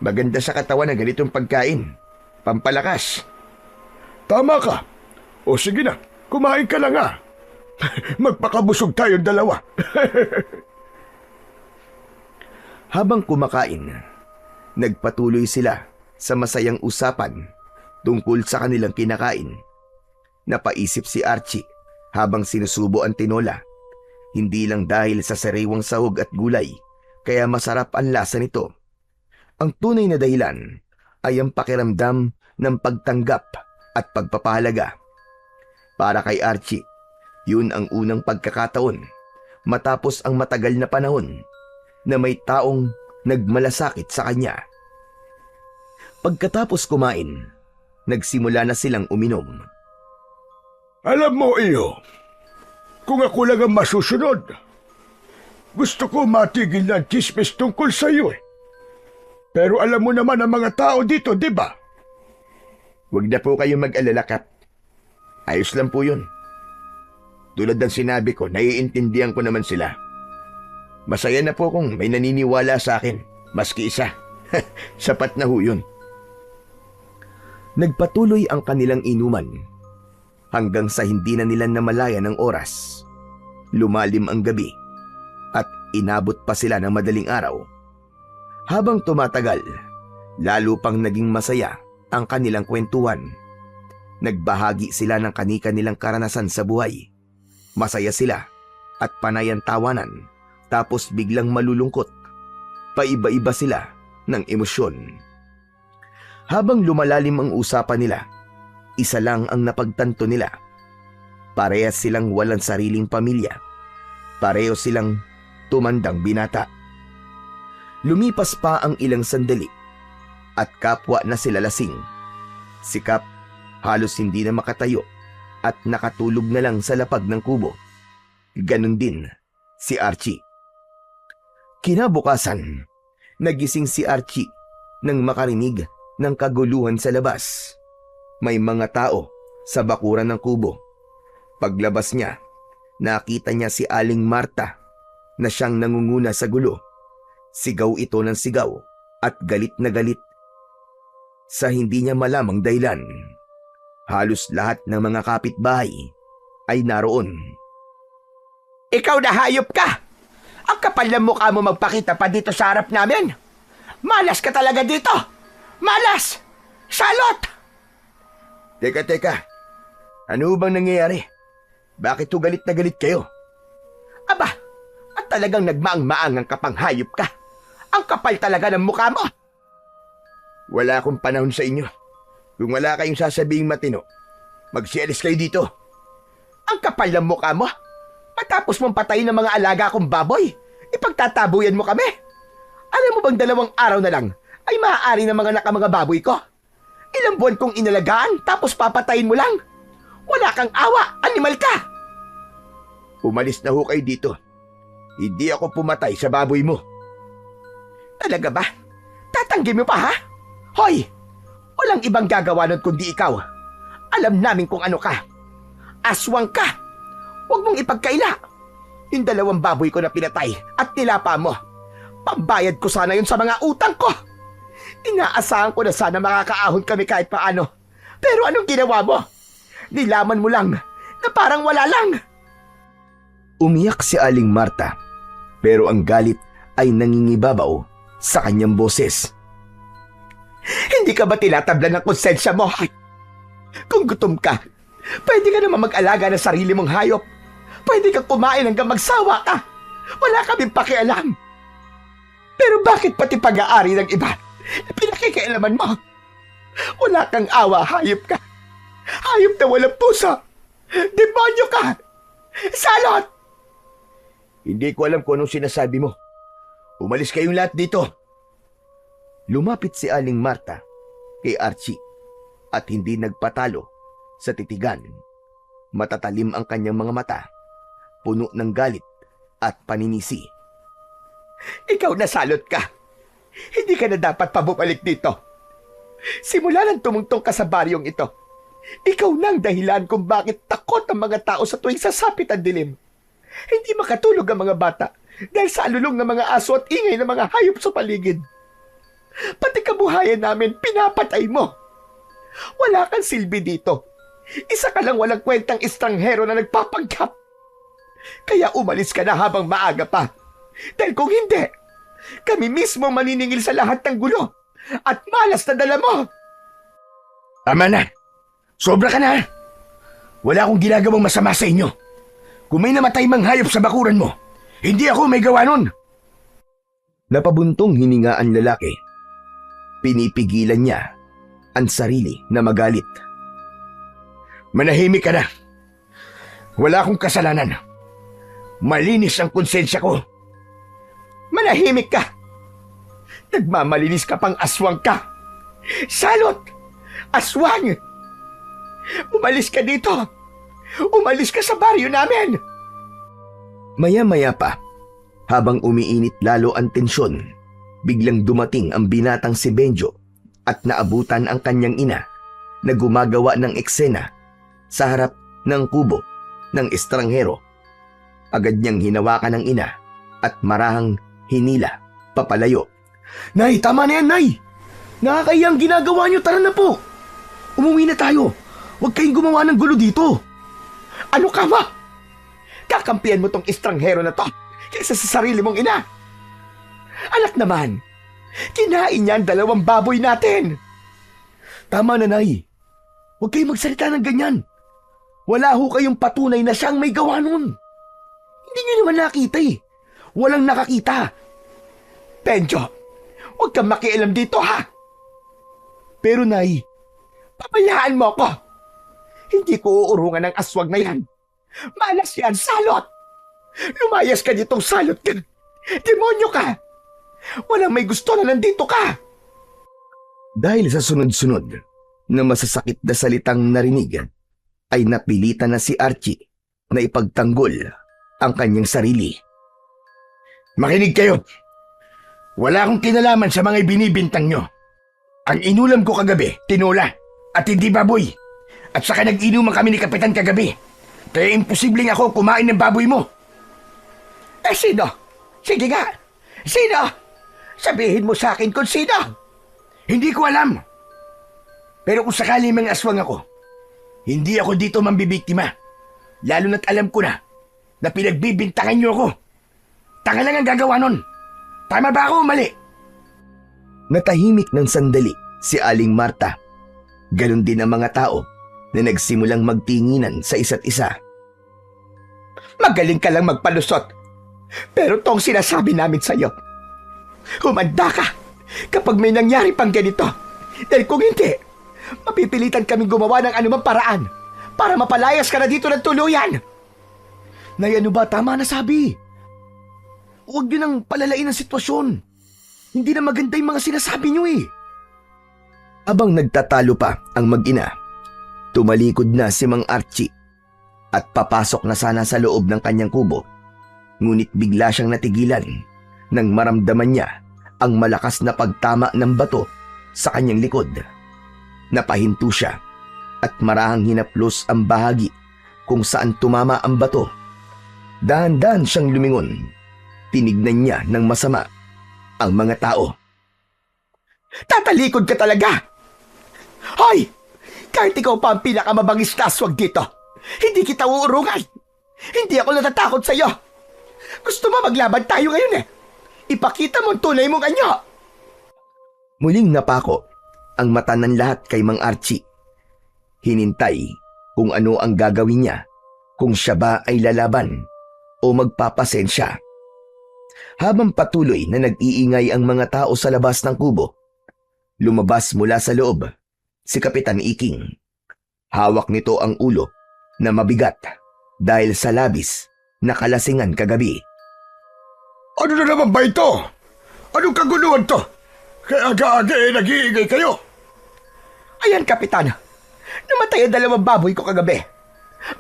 Maganda sa katawan ng ganitong pagkain. Pampalakas. Tama ka. O sige na, kumain ka lang Magpakabusog tayong dalawa. Habang kumakain, nagpatuloy sila sa masayang usapan tungkol sa kanilang kinakain. Napaisip si Archie habang sinusubo ang tinola. Hindi lang dahil sa sariwang sahog at gulay, kaya masarap ang lasa nito. Ang tunay na dahilan ay ang pakiramdam ng pagtanggap at pagpapahalaga. Para kay Archie, yun ang unang pagkakataon matapos ang matagal na panahon na may taong nagmalasakit sa kanya. Pagkatapos kumain, nagsimula na silang uminom. Alam mo, iyo, kung ako lang ang masusunod, gusto ko matigil na ang chismis tungkol sa iyo Pero alam mo naman ang mga tao dito, di ba? Huwag na po kayong mag-alala, Kap. Ayos lang po yun. Tulad ng sinabi ko, naiintindihan ko naman sila. Masaya na po kung may naniniwala sa akin, maski isa. Sapat na ho yun. Nagpatuloy ang kanilang inuman hanggang sa hindi na nila namalayan ng oras. Lumalim ang gabi at inabot pa sila ng madaling araw. Habang tumatagal, lalo pang naging masaya ang kanilang kwentuhan. Nagbahagi sila ng kani-kanilang karanasan sa buhay. Masaya sila at panay ang tawanan, tapos biglang malulungkot. Paiba-iba sila ng emosyon. Habang lumalalim ang usapan nila, isa lang ang napagtanto nila. Parehas silang walang sariling pamilya. Pareho silang tumandang binata. Lumipas pa ang ilang sandali at kapwa na sila lasing. Si Kap halos hindi na makatayo at nakatulog na lang sa lapag ng kubo. Ganon din si Archie. Kinabukasan, nagising si Archie nang makarinig ng kaguluhan sa labas. May mga tao sa bakuran ng kubo. Paglabas niya, nakita niya si Aling Marta na siyang nangunguna sa gulo. Sigaw ito ng sigaw at galit na galit sa hindi niya malamang dahilan. Halos lahat ng mga kapitbahay ay naroon. Ikaw na hayop ka! Ang kapal ng mukha mo magpakita pa dito sa harap namin! Malas ka talaga dito! Malas! Salot! Teka. Ano bang nangyayari? Bakit to galit na galit kayo? Aba, at talagang nagmaang-maangang kapang hayop ka. Ang kapal talaga ng mukha mo. Wala akong panahon sa inyo. Kung wala kayong sasabing matino, magsialis kayo dito. Ang kapal ng mukha mo. Matapos mong patayin ng mga alaga kong baboy, ipagtatabuyan mo kami. Alam mo bang 2 araw na lang ay maaari ng mga baboy ko? Ilang buwan kong inalagaan tapos papatayin mo lang. Wala kang awa, animal ka. Umalis na ho kayo dito. Hindi ako pumatay sa baboy mo. Talaga ba? Tatanggi mo pa ha? Hoy! Walang ibang gagawa nun kundi ikaw. Alam namin kung ano ka. Aswang ka! Huwag mong ipagkaila. Yung 2 baboy ko na pinatay at nilapa mo. Pambayad ko sana yun sa mga utang ko. Inaasahan ko na sana makakaahon kami kahit paano. Pero anong ginawa mo? Nilaman mo lang na parang wala lang. Umiyak si Aling Marta, pero ang galit ay nangingibabaw sa kanyang boses. Hindi ka ba tinatablan ng konsensya mo? Kung gutom ka, pwede ka naman mag-alaga ng sarili mong hayop. Pwede kang kumain hanggang magsawa ka. Wala kaming pakialam. Pero bakit pati pag-aari ng iba, pinakikialaman mo? Wala kang awa, hayop ka. Hayop na walang puso. Demonyo ka. Salot! Hindi ko alam kung anong sinasabi mo. Umalis kayong lahat dito. Lumapit si Aling Marta kay Archie at hindi nagpatalo sa titigan. Matatalim ang kanyang mga mata, puno ng galit at paninisi. Ikaw na salot ka. Hindi ka na dapat pabumalik dito. Simula nang tumungtong ka sa baryong ito, ikaw nang dahilan kung bakit takot ang mga tao sa tuwing sasapit ang dilim. Hindi makatulog ang mga bata dahil sa alulong ng mga aso at ingay ng mga hayop sa paligid. Pati kabuhayan namin pinapatay mo. Wala kang silbi dito. Isa ka lang walang kwentang estranghero na nagpapanggap. Kaya umalis ka na habang maaga pa. Dahil kung hindi, kami mismo maniningil sa lahat ng gulo at malas na dala mo. Tama na. Sobra ka na. Wala akong ginagawang masama sa inyo. Kung may namatay mang hayop sa bakuran mo, hindi ako may gawa nun. Napabuntong hininga ang lalaki. Pinipigilan niya ang sarili na magalit. Manahimik ka na. Wala akong kasalanan. Malinis ang konsensya ko. Manahimik ka. Nagmamalinis ka pang aswang ka. Salot! Aswang! Umalis ka dito. Umalis ka sa baryo namin. Maya-maya pa, habang umiinit lalo ang tensyon, biglang dumating ang binatang si Benjo at naabutan ang kanyang ina na gumagawa ng eksena sa harap ng kubo ng estranghero. Agad niyang hinawakan ng ina at marahang hinila papalayo. Nay, tama na yan, Nay. Nakakayang ginagawa niyo, tara na po. Umuwi na tayo. Huwag kayong gumawa ng gulo dito. Ano ka ba? Kakampihan mo tong estranghero na to kaysa sa sarili mong ina. Anak naman, kinain niya ang 2 baboy natin. Tama na, Nay. Huwag kayong magsalita ng ganyan. Wala ho kayong patunay na siyang may gawa nun. Hindi niyo naman nakita eh. Walang nakakita. Benjo, huwag kang makialam dito ha. Pero, Nay, Pabayaan mo ako. Hindi ko uurungan ng aswang na yan. Malas yan, salot. Lumayas ka ditong salot ka. Demonyo ka. Walang may gusto na nandito ka. Dahil sa sunod-sunod na masasakit na salitang narinig, ay napilitan na si Archie na ipagtanggol ang kanyang sarili. Makinig kayo. Wala akong kinalaman sa mga ibinibintang nyo. Ang inulam ko kagabi, tinola, at hindi baboy. At saka nag-inuman kami ni Kapitan kagabi. Kaya imposibleng ako kumain ng baboy mo. Eh sino? Sige nga. Sino? Sabihin mo sa akin kung sino. Hindi ko alam. Pero kung sakali mga aswang ako, hindi ako dito mambibiktima. Lalo na't alam ko na na pinagbibintangan niyo ako. Tanga lang ang gagawa nun. Tama ba ako o mali? Natahimik ng sandali si Aling Marta. Ganon din ang mga tao na nagsimulang magtinginan sa isa't isa. Magaling ka lang magpalusot. Pero tong sinasabi namin sa'yo, humanda ka kapag may nangyari pang ganito. Dahil kung hindi, mapipilitan kaming gumawa ng anumang paraan para mapalayas ka na dito ng tuluyan. Nay, ano ba? Tama na sabi. Huwag niyo nang palalain ang sitwasyon. Hindi na maganda yung mga sinasabi niyo eh. Abang nagtatalo pa ang mag-ina, tumalikod na si Mang Archie at papasok na sana sa loob ng kanyang kubo. Ngunit bigla siyang natigilan nang maramdaman niya ang malakas na pagtama ng bato sa kanyang likod. Napahinto siya at marahang hinaplos ang bahagi kung saan tumama ang bato. Dahan-dahan siyang lumingon. Tinignan niya ng masama ang mga tao. Tatalikod ka talaga! Hoy! Kahit ikaw pa ang pinakamabangis na aswag dito, hindi kita uurungan! Hindi ako natatakot sa'yo! Gusto mo maglaban tayo ngayon eh! Ipakita mo ang tunay mong anyo! Muling napako ang mata ng lahat kay Mang Archie. Hinintay kung ano ang gagawin niya, kung siya ba ay lalaban o magpapasensya. Habang patuloy na nag-iingay ang mga tao sa labas ng kubo, lumabas mula sa loob si Kapitan Iking. Hawak nito ang ulo na mabigat dahil sa labis na kalasingan kagabi. Ano na naman ba ito? Anong kaguluhan to? Kaya aga-aga nag-iingay kayo. Ayan, Kapitan. Namatay ang 2 baboy ko kagabi.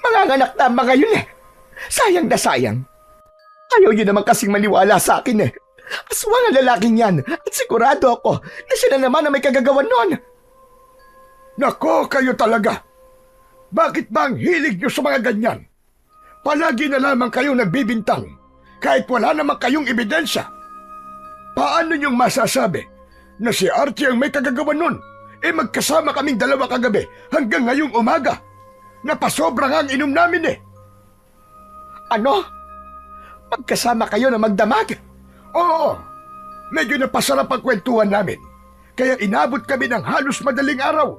Manganganak na ang mga yun eh. Sayang na sayang. Ayaw yun naman kasing maniwala sa akin eh. Aswang ang lalaking yan at sigurado ako na siya na naman ang may kagagawan nun. Nako, kayo talaga. Bakit ba ang hilig nyo sa mga ganyan? Palagi na lamang kayong nagbibintang kahit wala naman kayong ebidensya. Paano nyong masasabi na si Archie ang may kagagawan nun? Magkasama kaming 2 kagabi hanggang ngayong umaga. Napasobra nga ang inom namin eh. Ano? Magkasama kayo na magdamag? Oo, medyo napasarap ang kwentuhan namin. Kaya inabot kami ng halos madaling araw.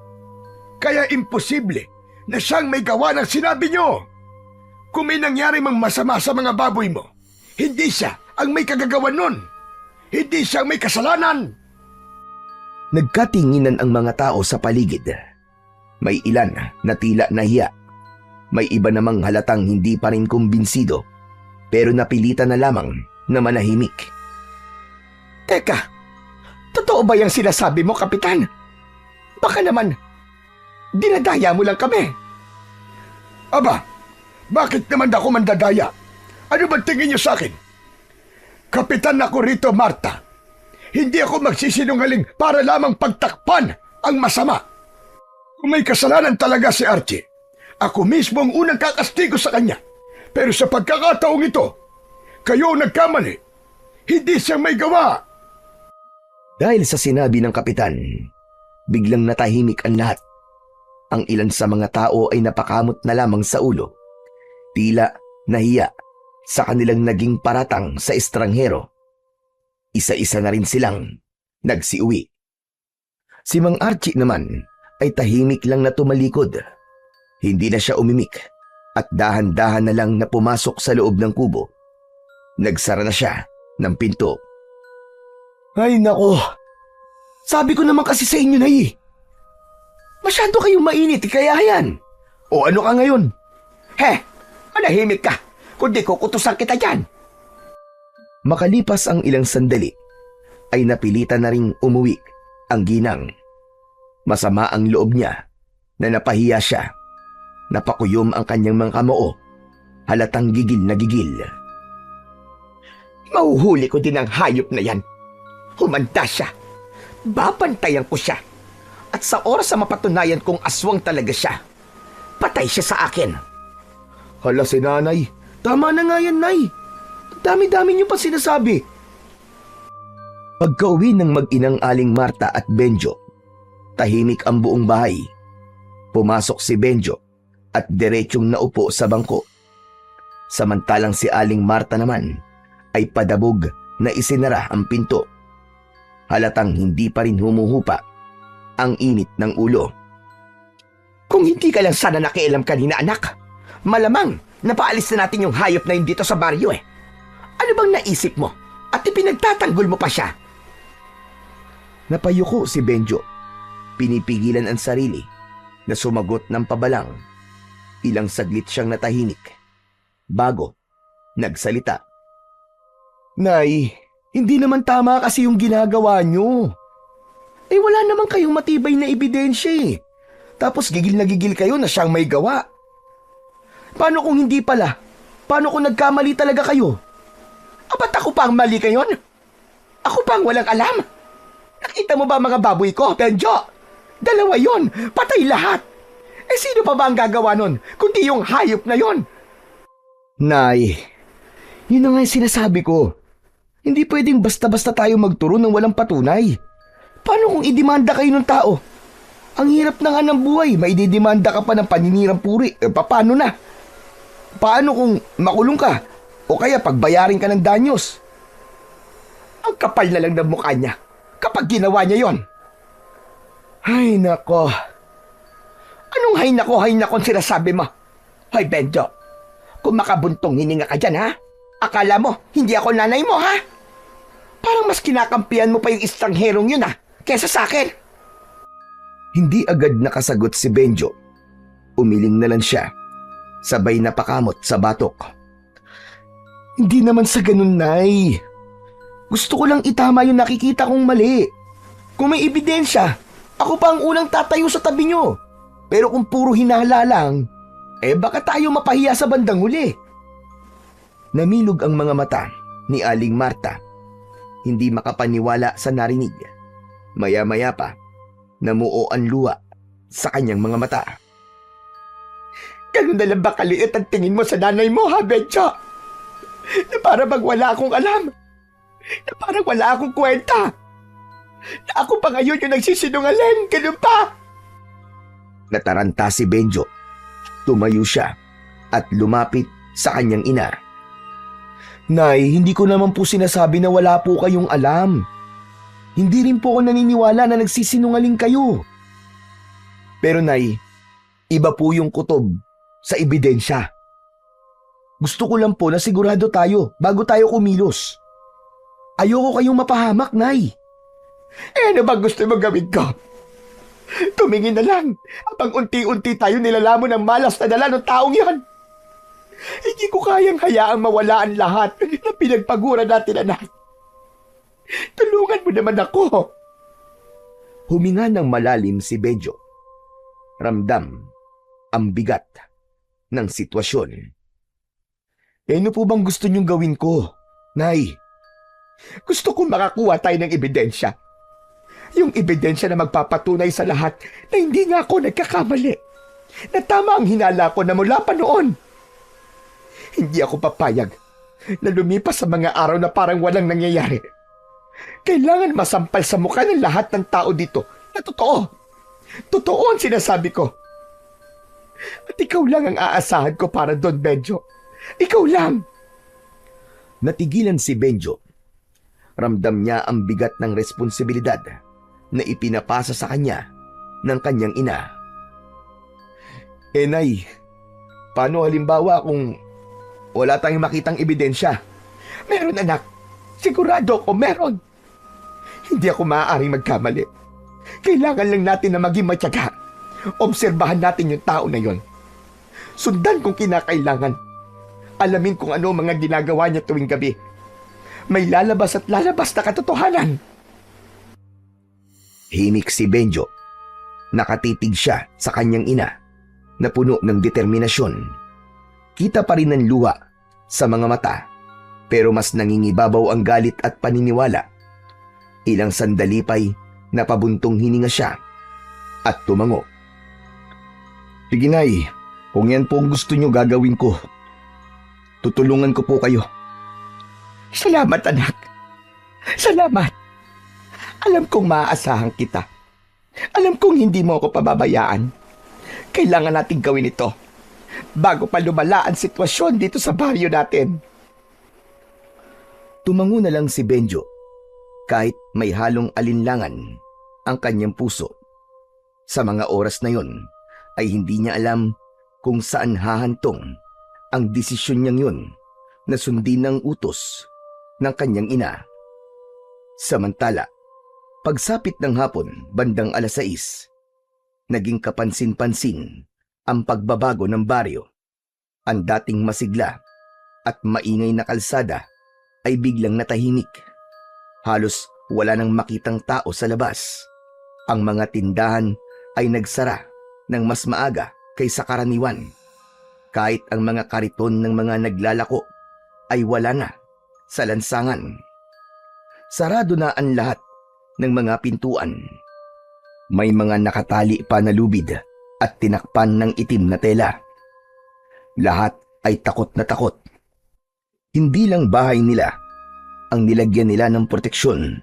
Kaya imposible na siyang may gawa ng sinabi nyo. Kung may nangyari mang masama sa mga baboy mo, hindi siya ang may kagagawan nun. Hindi siya ang may kasalanan. Nagkatinginan ang mga tao sa paligid. May ilan na tila nahiya. May iba namang halatang hindi pa rin kumbinsido, pero napilitan na lamang na manahimik. Teka, totoo ba yung sinasabi mo, Kapitan? Baka naman, dinadaya mo lang kami. Aba, bakit naman ako mandadaya? Ano ba tingin niyo sa akin? Kapitan ako rito, Marta. Hindi ako magsisinungaling para lamang pagtakpan ang masama. Kung may kasalanan talaga si Archie, ako mismo ang unang kakastigo sa kanya. Pero sa pagkakataong ito, kayo ang nagkamali. Hindi siyang may gawa. Dahil sa sinabi ng kapitan, biglang natahimik ang lahat. Ang ilan sa mga tao ay napakamot na lamang sa ulo. Tila nahiya sa kanilang naging paratang sa estranghero. Isa-isa na rin silang nagsiuwi. Si Mang Archie naman ay tahimik lang na tumalikod. Hindi na siya umimik at dahan-dahan na lang na pumasok sa loob ng kubo. Nagsara na siya ng pinto. Ay nako, sabi ko naman kasi sa inyo na masyado kayong mainit, kaya yan. O ano ka ngayon? Manahimik ka, kundi kukutusan kita dyan. Makalipas ang ilang sandali, ay napilitan na ring umuwi ang ginang. Masama ang loob niya na napahiya siya. Napakuyom ang kanyang mga kamao, halatang gigil na gigil. Mahuhuli ko din ang hayop na yan. Humanda siya. Babantayan ko siya. At sa oras na mapatunayan kong aswang talaga siya, patay siya sa akin. Hala si nanay, tama na nga yan, nay. Dami-dami niyo pa sinasabi. Pagka-uwi ng mag-inang Aling Marta at Benjo, tahimik ang buong bahay. Pumasok si Benjo at diretsong naupo sa bangko. Samantalang si Aling Marta naman ay padabog na isinara ang pinto. Halatang hindi pa rin humuhupa ang init ng ulo. Kung hindi ka lang sana nakialam kanina, anak, malamang napaalis na natin yung hayop na yun dito sa baryo eh. Ano bang naisip mo? At ipinagtatanggol mo pa siya? Napayuko si Benjo. Pinipigilan ang sarili na sumagot ng pabalang. Ilang saglit siyang natahimik bago nagsalita. Nay, hindi naman tama kasi yung ginagawa nyo. Eh wala naman kayong matibay na ebidensya eh. Tapos gigil na gigil kayo na siyang may gawa. Paano kung hindi pala? Paano kung nagkamali talaga kayo? Ba't ako pa ang mali kayon? Ako pa ang walang alam. Nakita mo ba mga baboy ko, Benjo? 2 yon, patay lahat. Eh sino pa ba ang gagawa nun, kundi yung hayop na yon? Nay, yun na nga yung sinasabi ko. Hindi pwedeng basta-basta tayo magturo ng walang patunay. Paano kung idemanda kayo ng tao? Ang hirap na nga ng buhay, maididemanda ka pa ng paninirang puri. Paano na? Paano kung makulong ka? O kaya pagbayarin ka ng danyos? Ang kapal na lang ng mukha niya kapag ginawa niya yon. Ay nako. Anong hay nako sinasabi mo? Hoy Benjo, kung makabuntong hininga ka dyan ha? Akala mo hindi ako nanay mo ha? Parang mas kinakampihan mo pa yung estrangherong yun ha, kesa sa akin. Hindi agad nakasagot si Benjo. Umiling na lang siya, sabay napakamot sa batok. Hindi naman sa ganun, Nay. Gusto ko lang itama yung nakikita kong mali. Kung may ebidensya, ako pa ang unang tatayo sa tabi nyo. Pero kung puro hinala lang, baka tayo mapahiya sa bandang huli. Namilog ang mga mata ni Aling Marta. Hindi makapaniwala sa narinig. Maya-maya pa, namuo ang luha sa kanyang mga mata. Ganun na lang ba kaliit ang tingin mo sa nanay mo, ha, Benjo? Na para bang wala akong alam. Na parang wala akong kwenta. Na ako pa ngayon yung nagsisinungaling. Ganun pa. Nataranta si Benjo. Tumayo siya at lumapit sa kanyang ina. Nay, hindi ko naman po sinasabi na wala po kayong alam. Hindi rin po ako naniniwala na nagsisinungaling kayo. Pero Nay, iba po yung kutob sa ebidensya. Gusto ko lang po na sigurado tayo bago tayo kumilos. Ayoko kayong mapahamak, Nay. Ano ba gusto mo gawin ko? Tumingin na lang habang unti-unti tayo nilalamon ng malas na dala ng taong yan. Hindi ko kayang hayaang mawala ang lahat na pinagpagura natin, anak. Tulungan mo naman ako. Huminga ng malalim si Benjo. Ramdam ang bigat ng sitwasyon. Ano po bang gusto niyong gawin ko, Nay? Gusto kong makakuha tayo ng ebidensya. Yung ebidensya na magpapatunay sa lahat na hindi nga ako nagkakamali. Na tama ang hinala ko na mula pa noon. Hindi ako papayag na lumipas sa mga araw na parang walang nangyayari. Kailangan masampal sa mukha ng lahat ng tao dito na totoo. Totoo ang sinasabi ko. At ikaw lang ang aasahan ko para doon, Benjo. Ikaw lang. Natigilan si Benjo. Ramdam niya ang bigat ng responsibilidad na ipinapasa sa kanya ng kanyang ina. Nay, paano halimbawa kung wala tayong makitang ebidensya? Meron, anak. Sigurado ako meron. Hindi ako maaaring magkamali. Kailangan lang natin na maging matyaga. Obserbahan natin yung tao na yon. Sundan kung kinakailangan. Alamin kung ano mga ginagawa niya tuwing gabi. May lalabas at lalabas na katotohanan. Himik si Benjo. Nakatitig siya sa kanyang ina na puno ng determinasyon. Kita pa rin ang luha sa mga mata, pero mas nangingibabaw ang galit at paniniwala. Ilang sandali pa'y napabuntong hininga siya at tumango. Sige, Nay, kung yan po ang gusto niyo gagawin ko, tutulungan ko po kayo. Salamat, anak. Salamat. Alam kong maaasahan kita. Alam kong hindi mo ako pababayaan. Kailangan nating gawin ito. bago pa lumala ang sitwasyon dito sa baryo natin. Tumango na lang si Benjo kahit may halong alinlangan ang kanyang puso. Sa mga oras na yon ay hindi niya alam kung saan hahantong ang desisyon niyang yun na sundin ng utos ng kanyang ina. Samantala, pagsapit ng hapon bandang 6:00, naging kapansin-pansin ang pagbabago ng baryo. Ang dating masigla at maingay na kalsada ay biglang natahimik. Halos wala nang makitang tao sa labas. Ang mga tindahan ay nagsara ng mas maaga kaysa karaniwan. Kahit ang mga kariton ng mga naglalako ay wala na sa lansangan. Sarado na ang lahat ng mga pintuan. May mga nakatali pa na lubid at tinakpan ng itim na tela. Lahat ay takot na takot. Hindi lang bahay nila ang nilagyan nila ng proteksyon,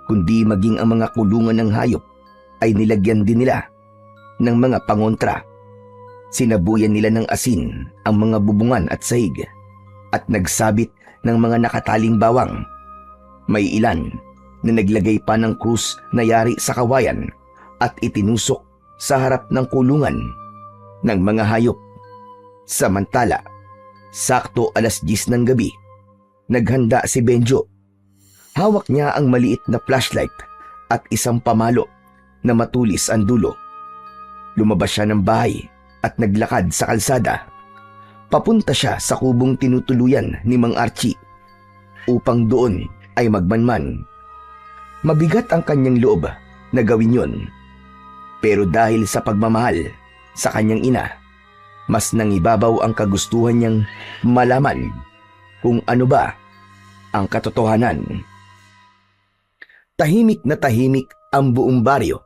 kundi maging ang mga kulungan ng hayop ay nilagyan din nila ng mga pangontra. Sinabuyan nila ng asin ang mga bubungan at sahig at nagsabit ng mga nakataling bawang. May ilan na naglagay pa ng krus na yari sa kawayan at itinusok sa harap ng kulungan ng mga hayop. Samantala, sakto 10:00 ng gabi, naghanda si Benjo. Hawak niya ang maliit na flashlight at isang pamalo na matulis ang dulo. Lumabas siya ng bahay at naglakad sa kalsada. Papunta siya sa kubong tinutuluyan ni Mang Archie upang doon ay magmanman. Mabigat ang kanyang loob na gawin yon. Pero dahil sa pagmamahal sa kanyang ina, mas nangibabaw ang kagustuhan niyang malaman kung ano ba ang katotohanan. Tahimik na tahimik ang buong baryo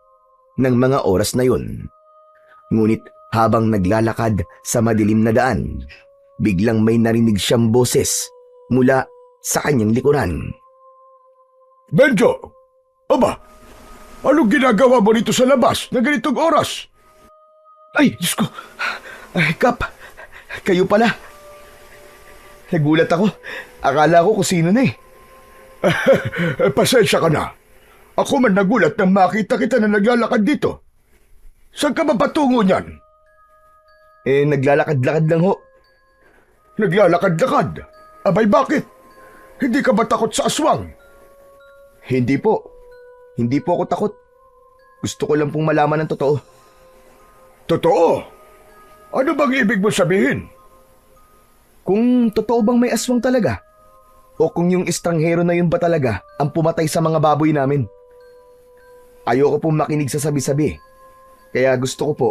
ng mga oras na yun. Ngunit habang naglalakad sa madilim na daan, biglang may narinig siyang boses mula sa kanyang likuran. Benjo! Aba, anong ginagawa mo dito sa labas na ganitong oras? Ay, Diyos ko! Ay, Kap, kayo pala. Nagulat ako. Akala ko kung sino na eh. Pasensya ka na. Ako man nagulat nang makita kita na naglalakad dito. Saan ka ba patungo niyan? Naglalakad-lakad lang ho. Naglalakad-lakad? Abay bakit? Hindi ka ba takot sa aswang? Hindi po. Hindi po ako takot. Gusto ko lang pong malaman ng totoo. Totoo? Ano bang ibig mo sabihin? Kung totoo bang may aswang talaga? O kung yung estranghero na yun ba talaga ang pumatay sa mga baboy namin? Ayoko pong makinig sa sabi-sabi. Kaya gusto ko po,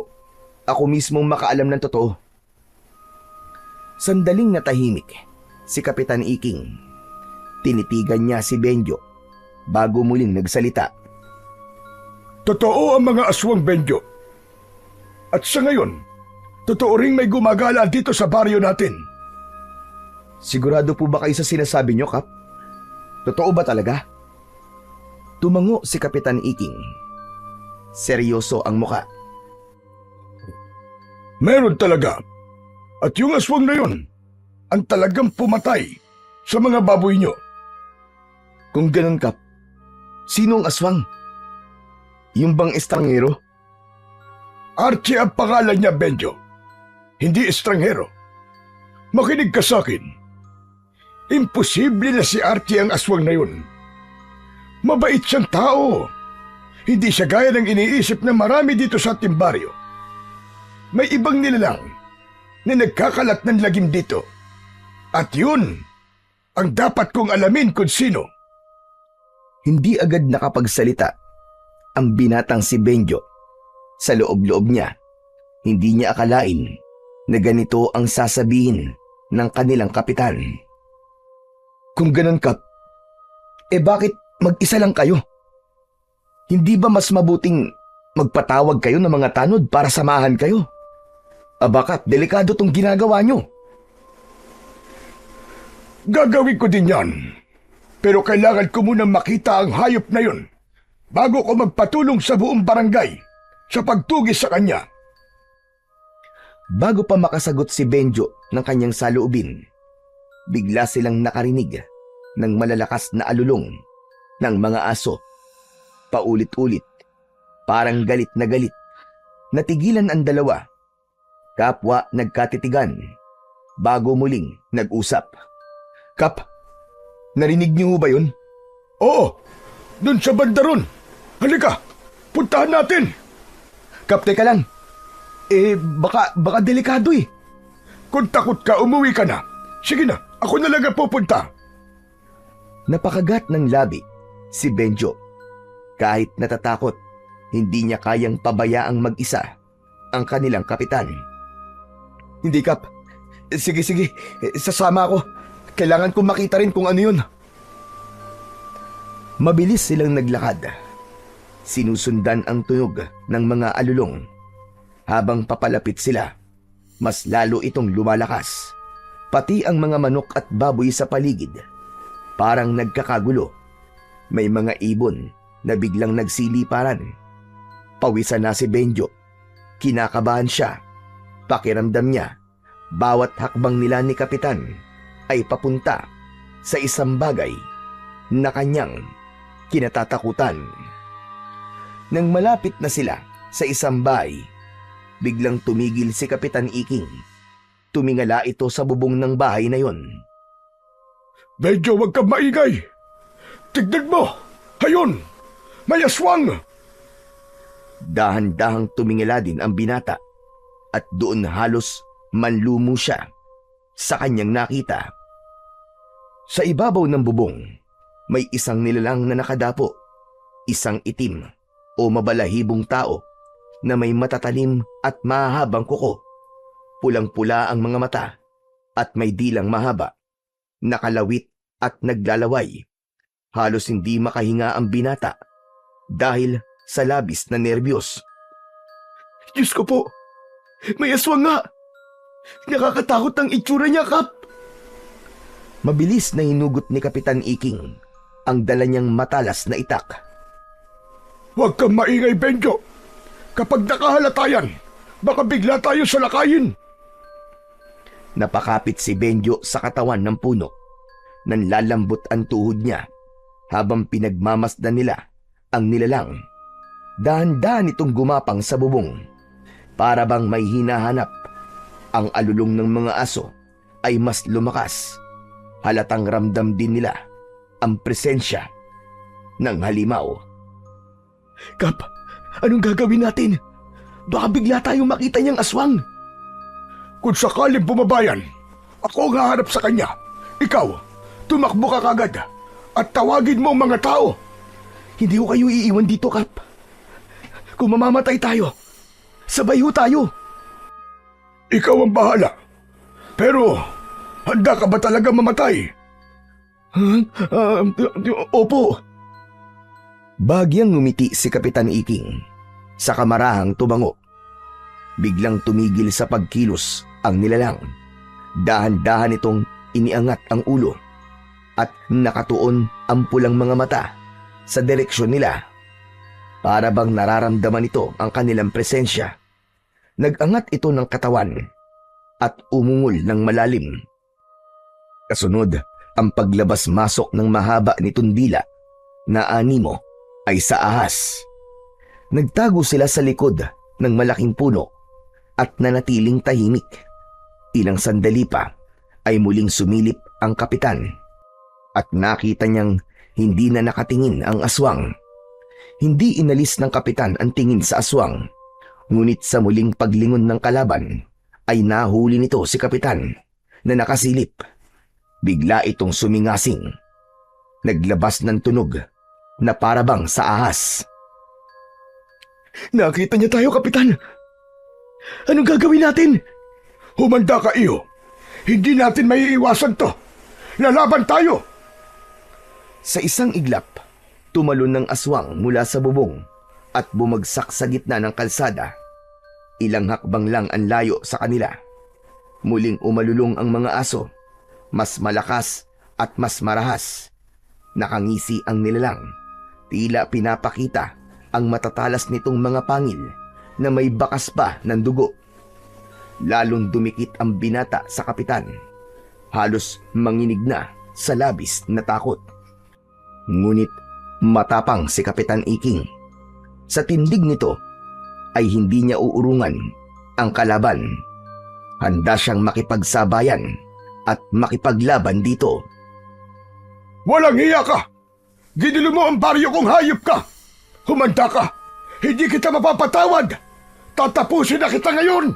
ako mismong makaalam ng totoo. Sandaling natahimik si Kapitan Iking. Tinitigan niya si Benjo bago muling nagsalita. Totoo ang mga aswang, Benjo. At sa ngayon, totoo ring may gumagala dito sa baryo natin. Sigurado po ba kayo sa sinasabi nyo, Kap? Totoo ba talaga? Tumango si Kapitan Iking. Seryoso ang muka. Meron talaga. At yung aswang na yun, ang talagang pumatay sa mga baboy nyo. Kung ganun, Kap, sino ang aswang? Yung bang estranghero? Archie ang pangalan niya, Benjo. Hindi estranghero. Makinig ka sa akin. Imposible na si Archie ang aswang na yun. Mabait siyang tao. Hindi siya gaya ng iniisip na marami dito sa ating baryo. May ibang nilalang na nagkakalat ng lagim dito. At yun ang dapat kong alamin kung sino. Hindi agad nakapagsalita ang binatang si Benjo. Sa loob-loob niya, hindi niya akalain na ganito ang sasabihin ng kanilang kapitan. Kung ganun, Kap, bakit mag-isa lang kayo? Hindi ba mas mabuting magpatawag kayo ng mga tanod para samahan kayo? Bakit delikado tong ginagawa nyo? Gagawin ko din yan. Pero kailangan ko munang makita ang hayop na yun bago ko magpatulong sa buong barangay sa pagtugis sa kanya. Bago pa makasagot si Benjo ng kanyang saloobin, bigla silang nakarinig ng malalakas na alulong ng mga aso. Paulit-ulit, parang galit na galit. Natigilan ang dalawa. Kapwa nagkatitigan bago muling nag-usap. Kap, narinig niyo ba yun? Oo, dun sa banda ron. Halika, puntahan natin. Kap, teka lang. Baka delikado eh. Kung takot ka, umuwi ka na. Sige na, ako na lang ang pupunta. Napakagat ng labi si Benjo. Kahit natatakot, hindi niya kayang pabayaang mag-isa ang kanilang kapitan. Hindi, Kap. Sige, sasama ako. Kailangan kong makita rin kung ano yun. Mabilis silang naglakad. Sinusundan ang tunog ng mga alulong. Habang papalapit sila, mas lalo itong lumalakas. Pati ang mga manok at baboy sa paligid, parang nagkakagulo. May mga ibon na biglang nagsiliparan. Pawisan na si Benjo. Kinakabahan siya. Pakiramdam niya, bawat hakbang nila ni Kapitan ay papunta sa isang bagay na kanyang kinatatakutan. Nang malapit na sila sa isang bahay, biglang tumigil si Kapitan Iking. Tumingala ito sa bubong ng bahay na yon. Medyo wag kang maingay. Tignan mo, hayon, may aswang. Dahan-dahang tumingala din ang binata at doon halos manlumo siya sa kanyang nakita. Sa ibabaw ng bubong, may isang nilalang na nakadapo, isang itim o mabalahibong tao na may matatalim at mahabang kuko. Pulang-pula ang mga mata at may dilang mahaba, nakalawit at naglalaway. Halos hindi makahinga ang binata dahil sa labis na nerbiyos. Diyos ko po, may aswang nga. Nakakatakot ang itsura niya, Kap. Mabilis na hinugot ni Kapitan Iking ang dala niyang matalas na itak. Huwag kang maingay, Benjo. Kapag nakahalata yan, baka bigla tayo salakayin. Napakapit si Benjo sa katawan ng puno. Nanlalambot ang tuhod niya habang pinagmamasdan nila ang nilalang. Dahan-dahan itong gumapang sa bubong. Para bang may hinahanap. Ang alulong ng mga aso ay mas lumakas. Halatang ramdam din nila ang presensya ng halimaw. Kap, anong gagawin natin? Baka bigla tayong makita niyang aswang. Kung sakaling bumabayan, ako ang haharap sa kanya. Ikaw, tumakbo ka kagad at tawagin mo ang mga tao. Hindi ko kayo iiwan dito, Kap. Kung mamamatay tayo, sabay ho tayo. Ikaw ang bahala. Pero, handa ka ba talaga mamatay? Opo. Bagyang ngumiti si Kapitan Iking sa kamarahang tubango. Biglang tumigil sa pagkilos ang nilalang. Dahan-dahan itong iniangat ang ulo at nakatuon ang pulang mga mata sa direksyon nila. Para bang nararamdaman ito ang kanilang presensya. Nag-angat ito ng katawan at umungol ng malalim. Kasunod, ang paglabas-masok ng mahaba nitong dila na animo ay sa ahas. Nagtago sila sa likod ng malaking puno at nanatiling tahimik. Ilang sandali pa ay muling sumilip ang kapitan at nakita niyang hindi na nakatingin ang aswang. Hindi inalis ng kapitan ang tingin sa aswang, ngunit sa muling paglingon ng kalaban ay nahuli nito si kapitan na nakasilip. Bigla itong sumingasing. Naglabas ng tunog na parabang sa ahas. Nakita niya tayo, Kapitan. Anong gagawin natin? Humanda ka, iyo. Hindi natin maiiwasan to. Lalaban tayo! Sa isang iglap, tumalon ng aswang mula sa bubong at bumagsak sa gitna ng kalsada. Ilang hakbang lang ang layo sa kanila. Muling umalulong ang mga aso. Mas malakas at mas marahas. Nakangisi ang nilalang. Tila pinapakita ang matatalas nitong mga pangil na may bakas pa ng dugo. lalong dumikit ang binata sa kapitan. Halos manginig na sa labis na takot. Ngunit matapang si Kapitan Iking. Sa tindig nito ay hindi niya uurungan ang kalaban. Handa siyang makipagsabayan at makipaglaban dito. Walang hiya ka! Ginulo mo ang baryo kong hayop ka! Humanda ka! Hindi kita mapapatawad! Tatapusin na kita ngayon!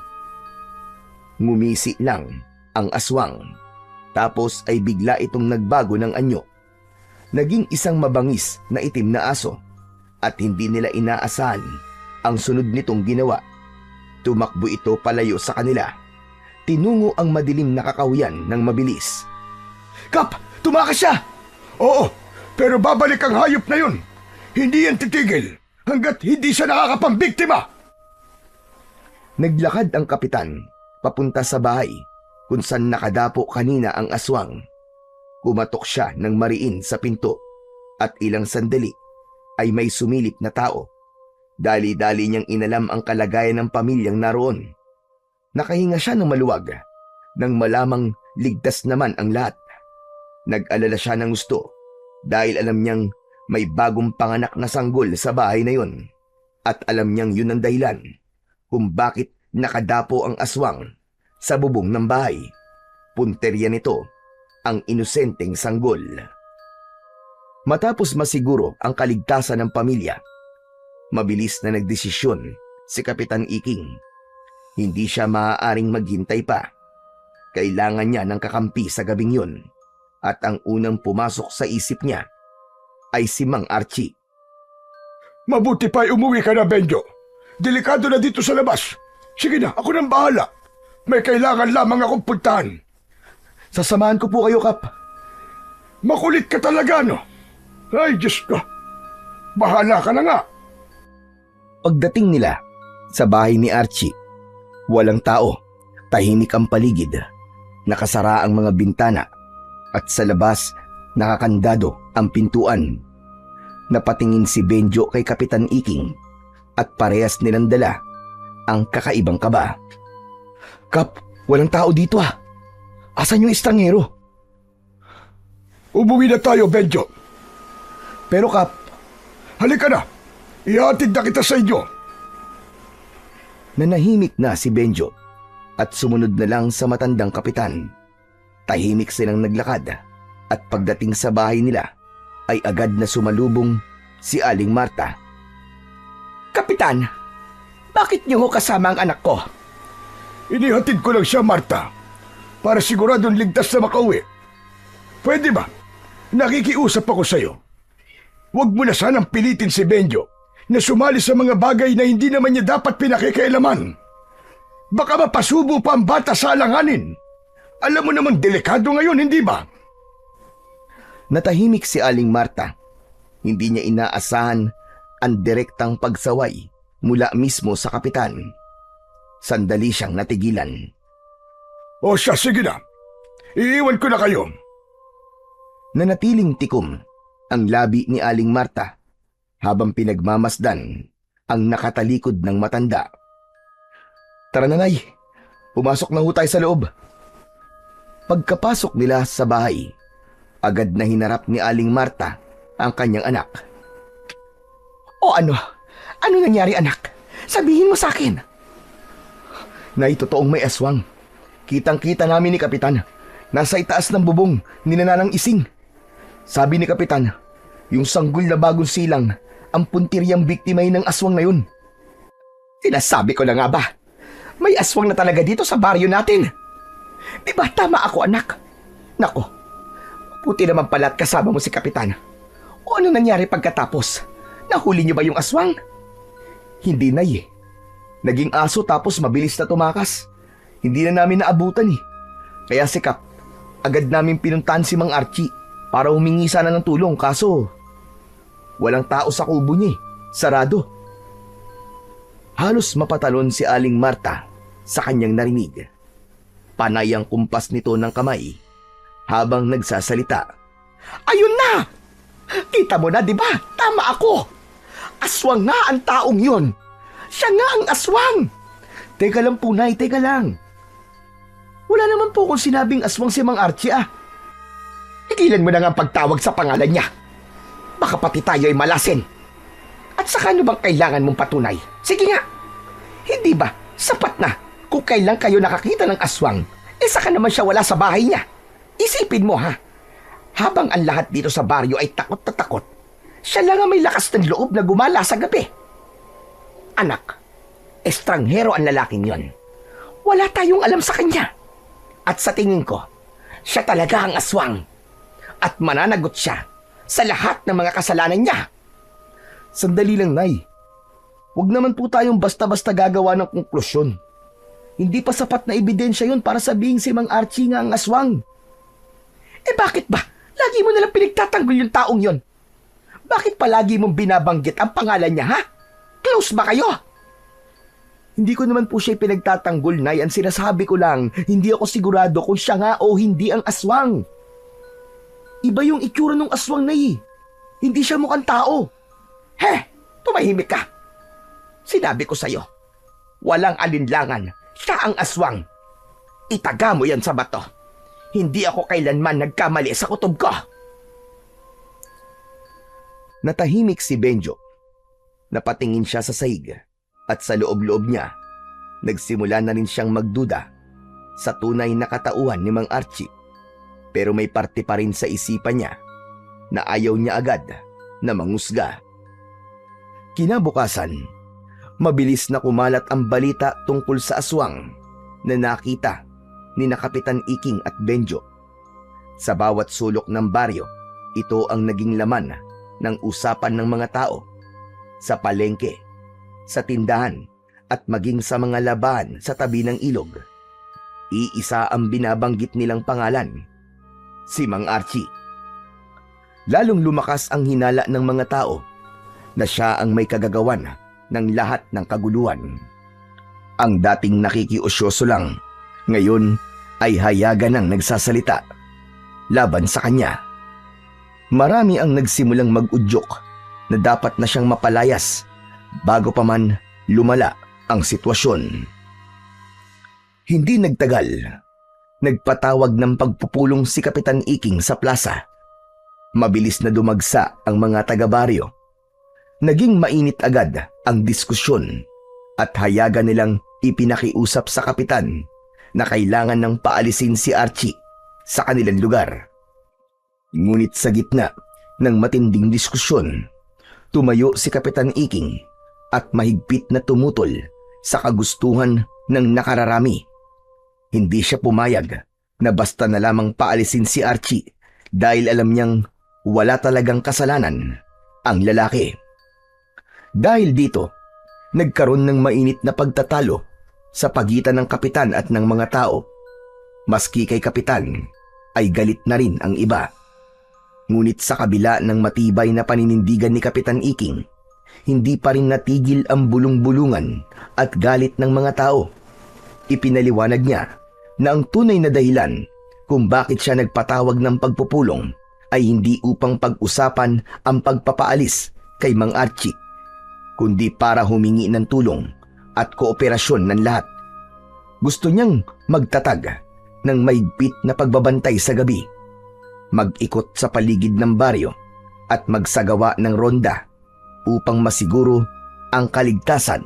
Ngumisi lang ang aswang. Tapos ay bigla itong nagbago ng anyo. Naging isang mabangis na itim na aso at hindi nila inaasahan ang sunod nitong ginawa. Tumakbo ito palayo sa kanila. Tinungo ang madilim na kakahuyan ng mabilis. Kap! Tumakas siya! Oo, pero babalik ang hayop na yun. Hindi yan titigil hanggat hindi siya nakakapambiktima. Naglakad ang kapitan papunta sa bahay kung saan nakadapo kanina ang aswang. Kumatok siya ng mariin sa pinto at ilang sandali ay may sumilip na tao. Dali-dali niyang inalam ang kalagayan ng pamilyang naroon. Nakahinga siya ng maluwag nang malamang ligtas naman ang lahat. Nag-alala siya ng gusto dahil alam niyang may bagong panganak na sanggol sa bahay na yun. At alam niyang yun ang dahilan kung bakit nakadapo ang aswang sa bubong ng bahay. Punterya nito ang inosenteng sanggol. Matapos masiguro ang kaligtasan ng pamilya, mabilis na nagdesisyon si Kapitan Iking. Hindi siya maaaring maghintay pa. Kailangan niya ng kakampi sa gabing yun at ang unang pumasok sa isip niya ay si Mang Archie. Mabuti pa'y umuwi ka na, Benjo. Delikado na dito sa labas. Sige na, ako nang bahala. May kailangan lamang akong puntahan. Sasamahan ko po kayo, Kap. Makulit ka talaga, no? Ay, Diyos ko. Bahala ka na nga. Pagdating nila sa bahay ni Archie, walang tao, tahimik ang paligid, nakasara ang mga bintana at sa labas nakakandado ang pintuan. Napatingin si Benjo kay Kapitan Iking at parehas nilang dala ang kakaibang kaba. Kap, walang tao dito ah. Asan yung estrangero? Umuwi na tayo, Benjo. Pero Kap, Halika na. Ihatid na kita sa inyo. nanahimik na si Benjo at sumunod na lang sa matandang kapitan. Tahimik silang naglakad at pagdating sa bahay nila ay agad na sumalubong si Aling Marta. Kapitan, bakit niyo ho kasama ang anak ko? Inihatid ko lang siya, Marta, para siguradong ligtas na makauwi. Pwede ba? Nakikiusap ako sa'yo. Huwag mo na sanang pilitin si Benjo na sumali sa mga bagay na hindi naman niya dapat pinakikialaman. Baka mapasubo pa ang bata sa alanganin. Alam mo namang delikado ngayon, hindi ba? Natahimik si Aling Marta. Hindi niya inaasahan ang direktang pagsaway mula mismo sa kapitan. Sandali siyang natigilan. O siya, sige na. Iiwan ko na kayo. Nanatiling tikom ang labi ni Aling Marta habang pinagmamasdan ang nakatalikod ng matanda. Tara na, Nay. Pumasok na ho tayo sa loob. Pagkapasok nila sa bahay, agad na hinarap ni Aling Marta ang kanyang anak. O ano? Ano nangyari, anak? Sabihin mo sa akin. Nay, totoong may aswang. Kitang-kita namin ni Kapitan. Nasa itaas ng bubong ni Nanang Ising. Sabi ni Kapitan, yung sanggol na bagong silang ang puntiryang biktimay ng aswang na yun. Sinasabi ko na nga ba? May aswang na talaga dito sa baryo natin. Di ba tama ako, anak? Nako, puti naman pala at kasama mo si Kapitan. O ano nangyari pagkatapos? Nahuli niyo ba yung aswang? Hindi, Nay. Naging aso tapos mabilis na tumakas. Hindi na namin naabutan eh. Kaya si Kap, agad namin pinuntahan si Mang Archie para humingi sana ng tulong kaso walang tao sa kubo niya eh. Sarado. Halos mapatalon si Aling Marta sa kanyang narinig. Panay ang kumpas nito ng kamay habang nagsasalita. Ayun na! Kita mo na, di ba? Tama ako. Aswang nga ang taong yun. Siya nga ang aswang. Teka lang po, Nay, teka lang. Wala naman po kung sinabing aswang si Mang Archie ah. Tigilan mo na nga ang pagtawag sa pangalan niya. Baka pati tayo ay malasin. At saka ano bang kailangan mong patunay? Sige nga. Hindi ba sapat na kung kailan kayo nakakita ng aswang, saka naman siya wala sa bahay niya? Isipin mo ha, habang ang lahat dito sa baryo ay takot na takot, siya lang ang may lakas ng loob na gumala sa gabi. Anak, estranghero ang lalaking yon. Wala tayong alam sa kanya. At sa tingin ko, siya talaga ang aswang. At mananagot siya sa lahat ng mga kasalanan niya. Sandali lang, Nay. Huwag naman po tayong basta-basta gagawa ng konklusyon. Hindi pa sapat na ebidensya yun para sabihin si Mang Archie nga ang aswang. Bakit ba? Lagi mo nalang pinagtatanggol yung taong yon. Bakit palagi mong binabanggit ang pangalan niya, ha? Close ba kayo? Hindi ko naman po siya pinagtatanggol, Nay. Ang sinasabi ko lang, hindi ako sigurado kung siya nga o hindi ang aswang. Iba yung itsura ng aswang, Nay. Hindi siya mukhang tao. Tumahimik ka. Sinabi ko sa'yo, walang alinlangan, siya ang aswang. Itaga mo yan sa bato. Hindi ako kailanman nagkamali sa kutob ko. Natahimik si Benjo. Napatingin siya sa sahig at sa loob-loob niya, nagsimula na rin siyang magduda sa tunay na katauhan ni Mang Archie. Pero may parte pa rin sa isipan niya na ayaw niya agad na mangusga. Kinabukasan, mabilis na kumalat ang balita tungkol sa aswang na nakita ni na Kapitan Iking at Benjo. Sa bawat sulok ng baryo, ito ang naging laman ng usapan ng mga tao. Sa palengke, sa tindahan, at maging sa mga labahan sa tabi ng ilog. Iisa ang binabanggit nilang pangalan, si Mang Archie. Lalong lumakas ang hinala ng mga tao na siya ang may kagagawan ng lahat ng kaguluhan. Ang dating nakikiusyoso lang, ngayon ay hayagan ng nagsasalita laban sa kanya. Marami ang nagsimulang mag-udyok na dapat na siyang mapalayas bago pa man lumala ang sitwasyon. Hindi nagtagal, nagpatawag ng pagpupulong si Kapitan Iking sa plaza. Mabilis na dumagsa ang mga taga-baryo. Naging mainit agad ang diskusyon at hayagan nilang ipinakiusap sa kapitan na kailangan ng paalisin si Archie sa kanilang lugar. Ngunit sa gitna ng matinding diskusyon, tumayo si Kapitan Iking at mahigpit na tumutol sa kagustuhan ng nakararami. Hindi siya pumayag na basta na lamang paalisin si Archie dahil alam niyang wala talagang kasalanan ang lalaki. Dahil dito, nagkaroon ng mainit na pagtatalo sa pagitan ng kapitan at ng mga tao. Maski kay kapitan ay galit na rin ang iba. Ngunit sa kabila ng matibay na paninindigan ni Kapitan Iking, hindi pa rin natigil ang bulong-bulungan at galit ng mga tao. Ipinaliwanag niya na ang tunay na dahilan kung bakit siya nagpatawag ng pagpupulong ay hindi upang pag-usapan ang pagpapaalis kay Mang Archie, kundi para humingi ng tulong at kooperasyon ng lahat. Gusto niyang magtatag ng mahigpit na pagbabantay sa gabi, mag-ikot sa paligid ng baryo at magsagawa ng ronda upang masiguro ang kaligtasan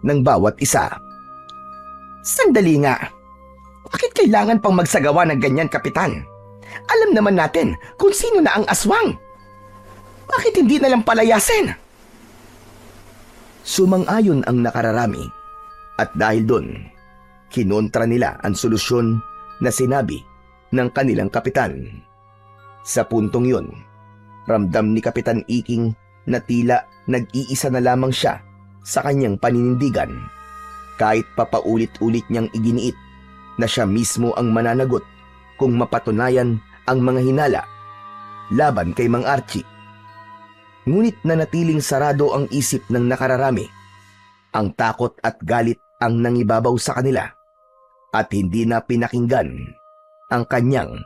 ng bawat isa. Sandali nga. Bakit kailangan pang magsagawa ng ganyan, Kapitan? Alam naman natin kung sino na ang aswang. Bakit hindi na lang palayasin? Sumang-ayon ang nakararami at dahil doon, kinontra nila ang solusyon na sinabi ng kanilang kapitan. Sa puntong yun, ramdam ni Kapitan Iking na tila nag-iisa na lamang siya sa kanyang paninindigan. Kahit papaulit-ulit niyang iginiit na siya mismo ang mananagot kung mapatunayan ang mga hinala laban kay Mang Archie. Ngunit nanatiling sarado ang isip ng nakararami. Ang takot at galit ang nangibabaw sa kanila at hindi na pinakinggan ang kanyang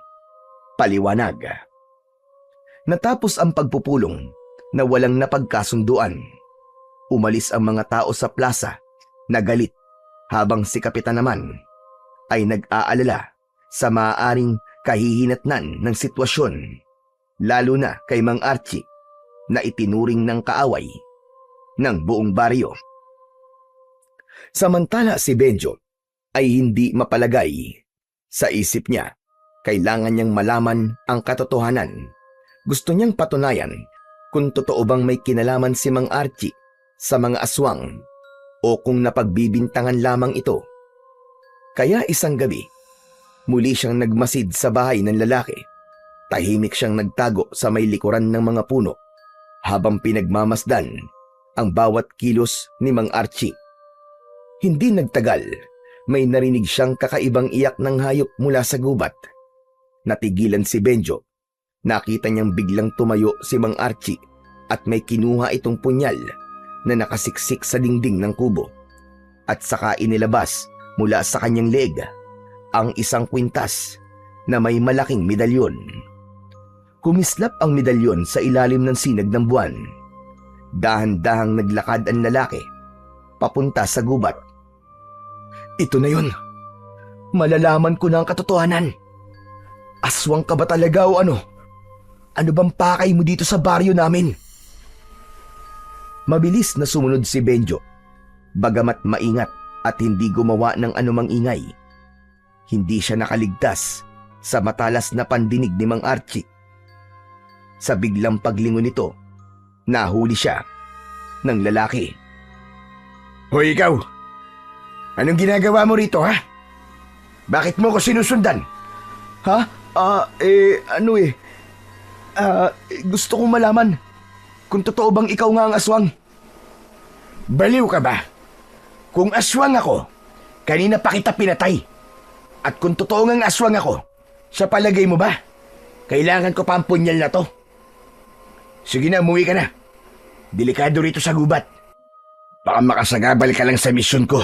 paliwanag. Natapos ang pagpupulong na walang napagkasunduan. Umalis ang mga tao sa plaza na galit habang si Kapitan naman ay nag-aalala sa maaaring kahihinatnan ng sitwasyon, lalo na kay Mang Archie na itinuring ng kaaway ng buong baryo. Samantala si Benjo ay hindi mapalagay. Sa isip niya, kailangan niyang malaman ang katotohanan. Gusto niyang patunayan kung totoo bang may kinalaman si Mang Archie sa mga aswang o kung napagbibintangan lamang ito. Kaya isang gabi, muli siyang nagmasid sa bahay ng lalaki. Tahimik siyang nagtago sa may likuran ng mga puno habang pinagmamasdan ang bawat kilos ni Mang Archie. Hindi nagtagal, may narinig siyang kakaibang iyak ng hayop mula sa gubat. Natigilan si Benjo. Nakita niyang biglang tumayo si Mang Archie at may kinuha itong punyal na nakasiksik sa dingding ng kubo. At saka inilabas mula sa kanyang leeg ang isang kwintas na may malaking medalyon. Kumislap ang medalyon sa ilalim ng sinag ng buwan. Dahan-dahang naglakad ang lalaki papunta sa gubat. Ito na yun. Malalaman ko na ang katotohanan. Aswang ka ba talaga o ano? Ano bang pakay mo dito sa baryo namin? Mabilis na sumunod si Benjo. Bagamat maingat at hindi gumawa ng anumang ingay, hindi siya nakaligtas sa matalas na pandinig ni Mang Archie. Sa biglang paglingon nito, nahuli siya ng lalaki. Hoy ikaw! Anong ginagawa mo rito, ha? Bakit mo ko sinusundan? Ha? Gusto kong malaman kung totoo bang ikaw nga ang aswang. Baliw ka ba? Kung aswang ako, kanina pa kita pinatay. At kung totoo ngang aswang ako, sa palagay mo ba, kailangan ko pa ang punyal na to? Sige na, umuwi ka na. Delikado rito sa gubat. Baka makasagabal ka lang sa misyon ko.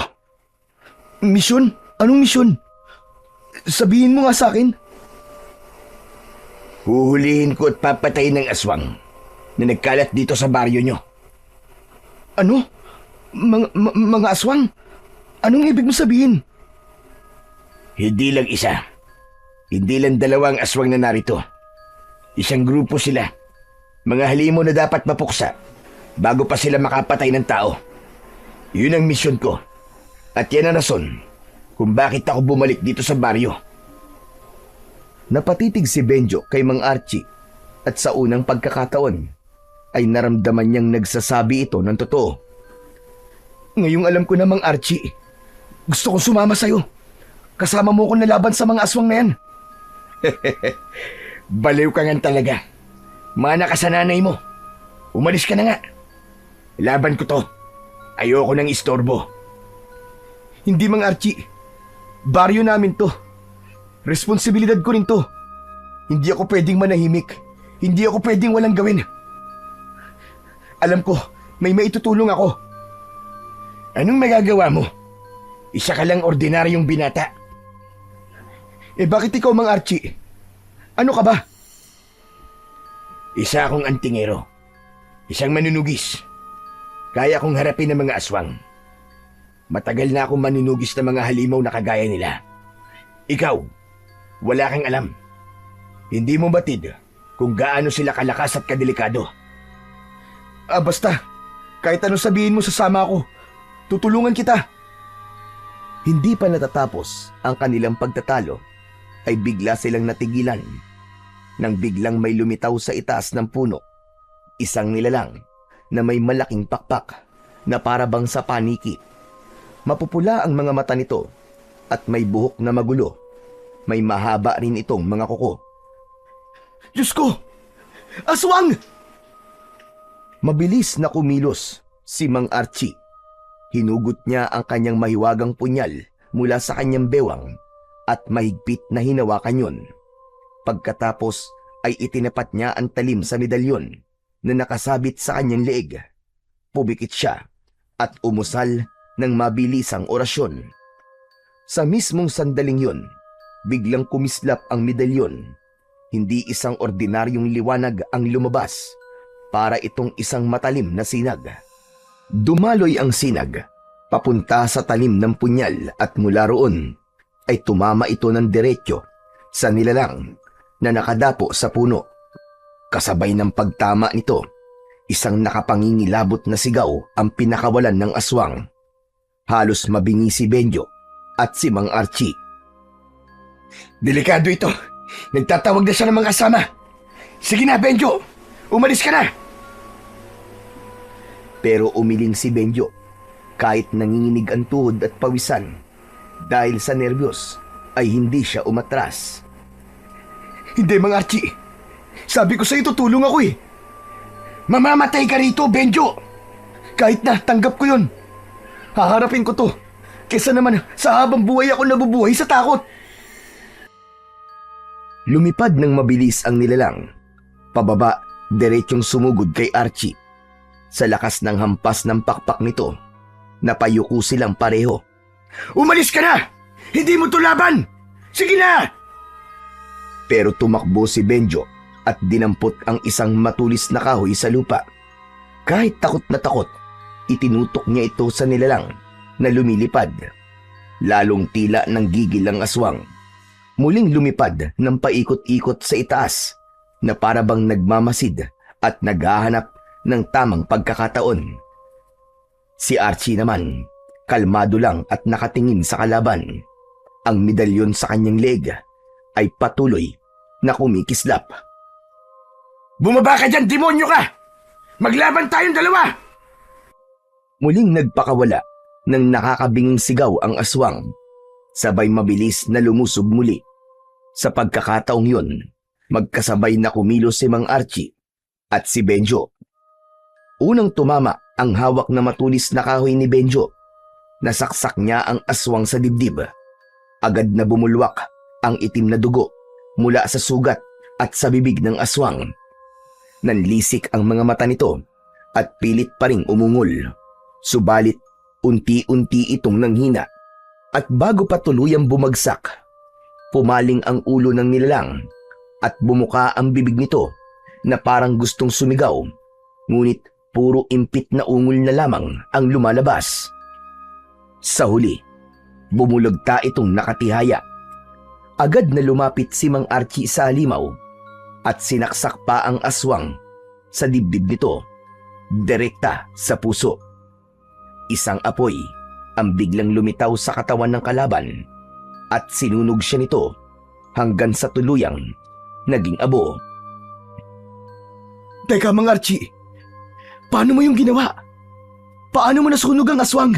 Misyon? Anong misyon? Sabihin mo nga sa akin. Huhulihin ko at papatayin ng aswang na nagkalat dito sa baryo nyo. Ano? Mga aswang? Anong ibig mo sabihin? Hindi lang isa. Hindi lang dalawang aswang na narito. Isang grupo sila. Mga halimo na dapat mapuksa bago pa sila makapatay ng tao. Yun ang misyon ko. At yan ang rason kung bakit ako bumalik dito sa baryo. Napatitig si Benjo kay Mang Archie at sa unang pagkakataon ay naramdaman niyang nagsasabi ito ng totoo. Ngayong alam ko na, Mang Archie. Gusto kong sumama sa'yo. Kasama mo akong nalaban sa mga aswang na yan. Baliw ka nga talaga. Mana ka sa nanay mo. Umalis ka na nga. Laban ko to. Ayoko nang istorbo. Hindi, Mang Archie. Baryo namin to. Responsibilidad ko rin to. Hindi ako pwedeng manahimik. Hindi ako pwedeng walang gawin. Alam ko, may maitutulong ako. Anong magagawa mo? Isa ka lang ordinaryong binata. Bakit ikaw, Mang Archie? Ano ka ba? Isa akong antingero. Isang manunugis. Kaya kong harapin ang mga aswang. Matagal na akong manunugis ng mga halimaw na kagaya nila. Ikaw, wala kang alam. Hindi mo batid kung gaano sila kalakas at kadelikado. Basta, kahit ano sabihin mo, sasama ako. Tutulungan kita. Hindi pa natatapos ang kanilang pagtatalo ay bigla silang natigilan nang biglang may lumitaw sa itaas ng puno. Isang nilalang na may malaking pakpak na para bang sa paniki. Mapupula ang mga mata nito at may buhok na magulo. May mahaba rin itong mga kuko. Diyos ko! Aswang! Mabilis na kumilos si Mang Archie. Hinugot niya ang kanyang mahiwagang punyal mula sa kanyang bewang at mahigpit na hinawakan yun. Pagkatapos ay itinapat niya ang talim sa medalyon na nakasabit sa kanyang leeg. Pumikit siya at umusal ng mabilisang orasyon. Sa mismong sandaling yun, biglang kumislap ang medalyon. Hindi isang ordinaryong liwanag ang lumabas, para itong isang matalim na sinag. Dumaloy ang sinag, papunta sa talim ng punyal at mula roon ay tumama ito ng diretso sa nilalang na nakadapo sa puno. Kasabay ng pagtama nito, isang nakapangingilabot na sigaw ang pinakawalan ng aswang. Halos mabingi si Benjo at si Mang Archie. Delikado ito. Nagtatawag na siya ng mga kasama. Sige na, Benjo. Umalis ka na. Pero umiling si Benjo kahit nanginginig ang tuhod at pawisan. Dahil sa nervyos ay hindi siya umatras. Hindi, Mang Archie. Sabi ko sa'yo, tutulong ako eh. Mamamatay ka rito, Benjo. Kahit na, tanggap ko yun. Haharapin ko to. Kesa naman sa habang buhay ako nabubuhay sa takot. Lumipad ng mabilis ang nilalang. Pababa, diretsong sumugod kay Archie. Sa lakas ng hampas ng pakpak nito, napayuko silang pareho. Umalis ka na! Hindi mo to laban! Sige na! Pero tumakbo si Benjo at dinampot ang isang matulis na kahoy sa lupa. Kahit takot na takot, itinutok niya ito sa nilalang na lumilipad. Lalong tila ng gigil ang aswang. Muling lumipad ng paikot-ikot sa itaas na para bang nagmamasid at naghahanap ng tamang pagkakataon. Si Archie naman, kalmado lang at nakatingin sa kalaban. Ang medalyon sa kanyang leg ay patuloy na kumikislap. Bumaba ka dyan, demonyo ka! Maglaban tayong dalawa! Muling nagpakawala ng nakakabinging sigaw ang aswang. Sabay mabilis na lumusog muli. Sa pagkakataong yun, magkasabay na kumilos si Mang Archie at si Benjo. Unang tumama ang hawak na matulis na kahoy ni Benjo. Nasaksak niya ang aswang sa dibdib. Agad na bumulwak ang itim na dugo mula sa sugat at sa bibig ng aswang. Nanlisik ang mga mata nito at pilit pa ring umungol. Subalit, unti-unti itong nanghina. At bago pa tuluyang bumagsak, pumaling ang ulo ng nilalang at bumuka ang bibig nito na parang gustong sumigaw, ngunit puro impit na ungol na lamang ang lumalabas. Sa huli, bumulagta itong nakatihaya. Agad na lumapit si Mang Archie sa halimaw at sinaksak pa ang aswang sa dibdib nito, direkta sa puso. Isang apoy ang biglang lumitaw sa katawan ng kalaban at sinunog siya nito hanggang sa tuluyang naging abo. Teka, Mang Archie. Paano mo yung ginawa? Paano mo nasunog ang aswang?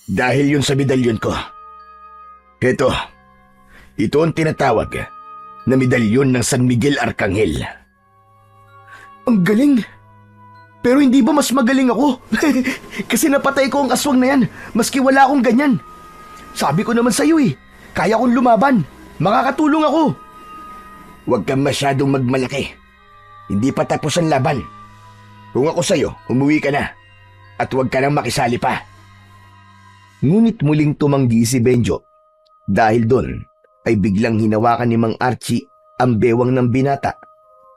Dahil yun sa medalyon ko. Ito ang tinatawag na medalyon ng San Miguel Arcangel. Ang galing. Pero hindi ba mas magaling ako? Kasi napatay ko ang aswang na yan, maski wala akong ganyan. Sabi ko naman sa'yo kaya kong lumaban. Makakatulong ako. Huwag kang masyadong magmalaki. Hindi pa tapos ang laban. Kung ako sa'yo, umuwi ka na. At huwag ka nang makisali pa. Ngunit muling tumanggi si Benjo. Dahil doon ay biglang hinawakan ni Mang Archie ang bewang ng binata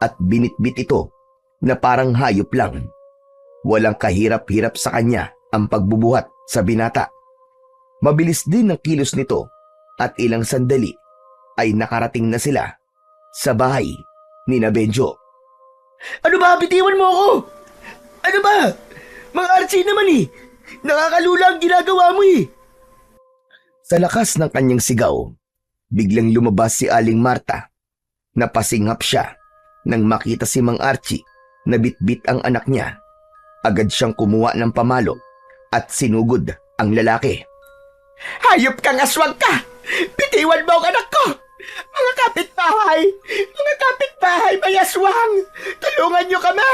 at binitbit ito na parang hayop lang. Walang kahirap-hirap sa kanya ang pagbubuhat sa binata. Mabilis din ang kilos nito at ilang sandali ay nakarating na sila sa bahay ni na Benjo. Ano ba? Bitiwan mo ako! Ano ba? Mang Archie naman Nakakalula ang ginagawa mo Sa lakas ng kanyang sigaw, biglang lumabas si Aling Marta. Napasinghap siya nang makita si Mang Archie na bitbit ang anak niya. Agad siyang kumuha ng pamalo at sinugod ang lalaki. Hayop kang aswang ka! Bitiwan mo ang anak ko! Mga kapitbahay! Mga kapitbahay, may aswang! Tulungan niyo kami!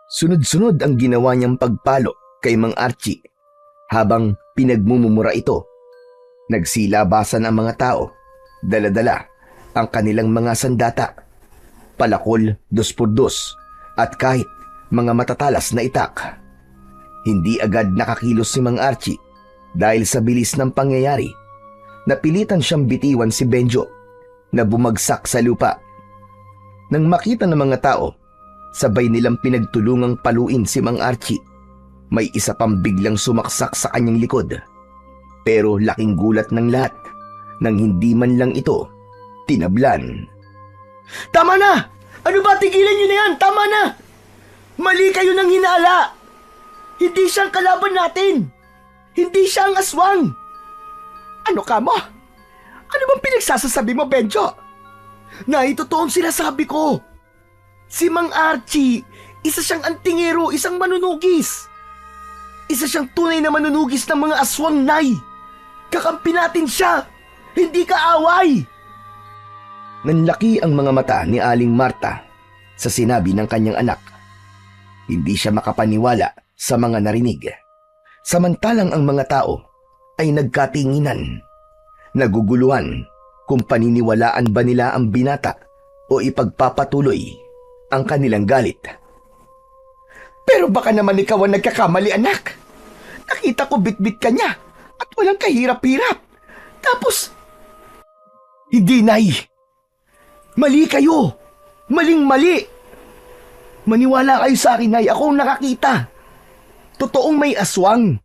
Sunod-sunod ang ginawa niyang pagpalo kay Mang Archie habang pinagmumumura ito. Nagsilabasan ang mga tao, dala-dala ang kanilang mga sandata, palakol 2x2 at kahit mga matatalas na itak. Hindi agad nakakilos si Mang Archie dahil sa bilis ng pangyayari. Napilitan siyang bitiwan si Benjo na bumagsak sa lupa. Nang makita ng mga tao, sabay nilang pinagtulungang paluin si Mang Archie. May isa pang biglang sumaksak sa kanyang likod. Pero laking gulat ng lahat nang hindi man lang ito tinablan. Tama na! Ano ba? Tigilan nyo na yan! Tama na! Mali kayo ng hinala! Hindi siyang kalaban natin! Hindi siya ang aswang! Ano ka mo? Ano bang pinagsasasabi mo, Benjo? Na itotoong sinasabi ko. Si Mang Archie, isa siyang antingero, isang manunugis. Isa siyang tunay na manunugis ng mga aswang, Nay. Kakampi natin siya, hindi kaaway. Nanlaki ang mga mata ni Aling Marta sa sinabi ng kanyang anak. Hindi siya makapaniwala sa mga narinig. Samantalang ang mga tao ay nagkatinginan, naguguluhan kung paniniwalaan ba nila ang binata o ipagpapatuloy ang kanilang galit. Pero baka naman ikaw ang nagkakamali, anak. Nakita ko bitbit ka niya at walang kahirap-hirap. Tapos, hindi, Nay. Mali kayo. Maling-mali. Maniwala kayo sa akin, Nay. Ako ang nakakita. Totoong may aswang.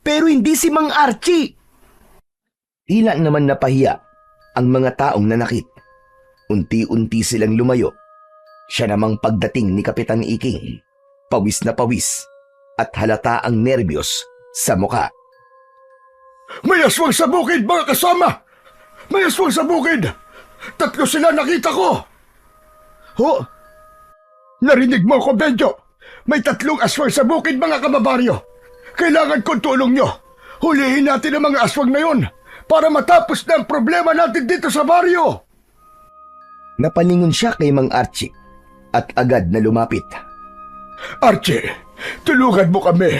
Pero hindi si Mang Archie. Tila naman napahiya ang mga taong nanakit. Unti-unti silang lumayo. Siya namang pagdating ni Kapitan Iking, pawis na pawis at halata ang nerbiyos sa muka. May aswang sa bukid, mga kasama! May aswang sa bukid! 3 sila nakita ko! Ho? Narinig mo ko, Benjo? May 3 aswang sa bukid, mga kababaryo! Kailangan kong tulong nyo! Hulihin natin ang mga aswang na yon para matapos na ang problema natin dito sa baryo! Napalingon siya kay Mang Archie at agad na lumapit. Archie, tulungan mo kami.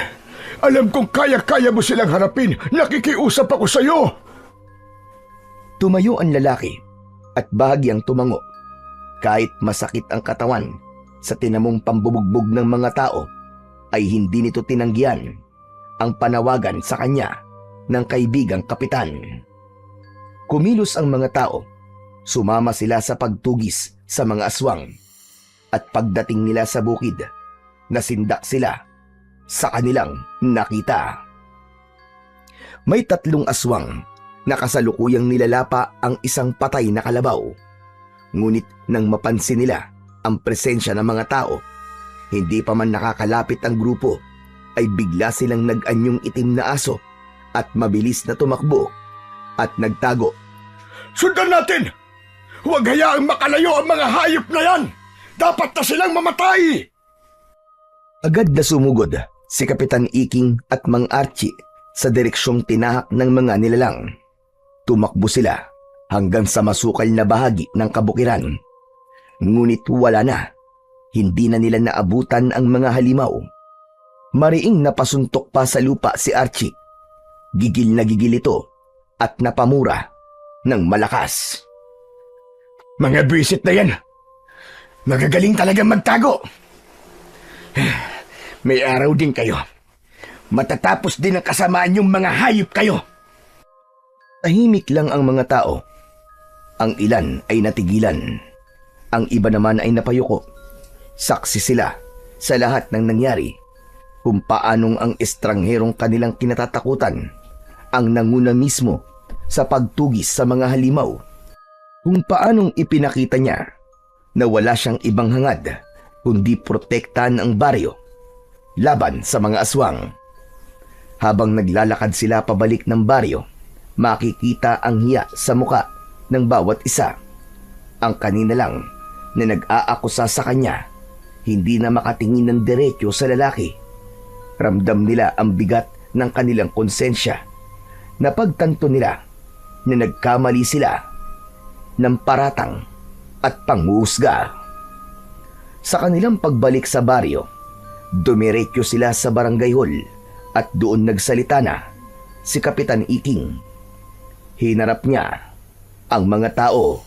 Alam kong kaya-kaya mo silang harapin. Nakikiusap ako sa'yo. Tumayo ang lalaki at bahagyang tumango. Kahit masakit ang katawan sa tinamong pambubugbog ng mga tao, ay hindi nito tinanggihan ang panawagan sa kanya ng kaibigang kapitan. Kumilos ang mga tao. Sumama sila sa pagtugis sa mga aswang. At pagdating nila sa bukid, nasindak sila sa kanilang nakita. May 3 aswang na kasalukuyang nilalapa ang isang patay na kalabaw. Ngunit nang mapansin nila ang presensya ng mga tao, hindi pa man nakakalapit ang grupo, ay bigla silang nag-anyong itim na aso at mabilis na tumakbo at nagtago. Sundan natin! Huwag hayaang makalayo ang mga hayop na yan! Dapat na silang mamatay! Agad na sumugod si Kapitan Iking at Mang Archie sa direksyong tinahak ng mga nilalang. Tumakbo sila hanggang sa masukal na bahagi ng kabukiran. Ngunit wala na. Hindi na nila naabutan ang mga halimaw. Mariing napasuntok pa sa lupa si Archie. Gigil na gigil ito at napamura ng malakas. Mga bisit na yan! Magagaling talaga magtago! May araw din kayo. Matatapos din ang kasamaan yung mga hayop kayo. Tahimik lang ang mga tao. Ang ilan ay natigilan. Ang iba naman ay napayuko. Saksi sila sa lahat ng nangyari, kung paanong ang estrangherong kanilang kinatatakutan ang nanguna mismo sa pagtugis sa mga halimaw. Kung paanong ipinakita niya na wala siyang ibang hangad kundi protektahan ang baryo laban sa mga aswang. Habang naglalakad sila pabalik ng baryo, makikita ang hiya sa muka ng bawat isa. Ang kanina lang na nag-aakusa sa kanya, hindi na makatingin ng diretso sa lalaki. Ramdam nila ang bigat ng kanilang konsensya. Napagtanto nila na nagkamali sila ng paratang at panghuhusga. Sa kanilang pagbalik sa baryo, dumiretso sila sa barangay hall at doon nagsalita na si Kapitan Iking. Hinarap niya ang mga tao.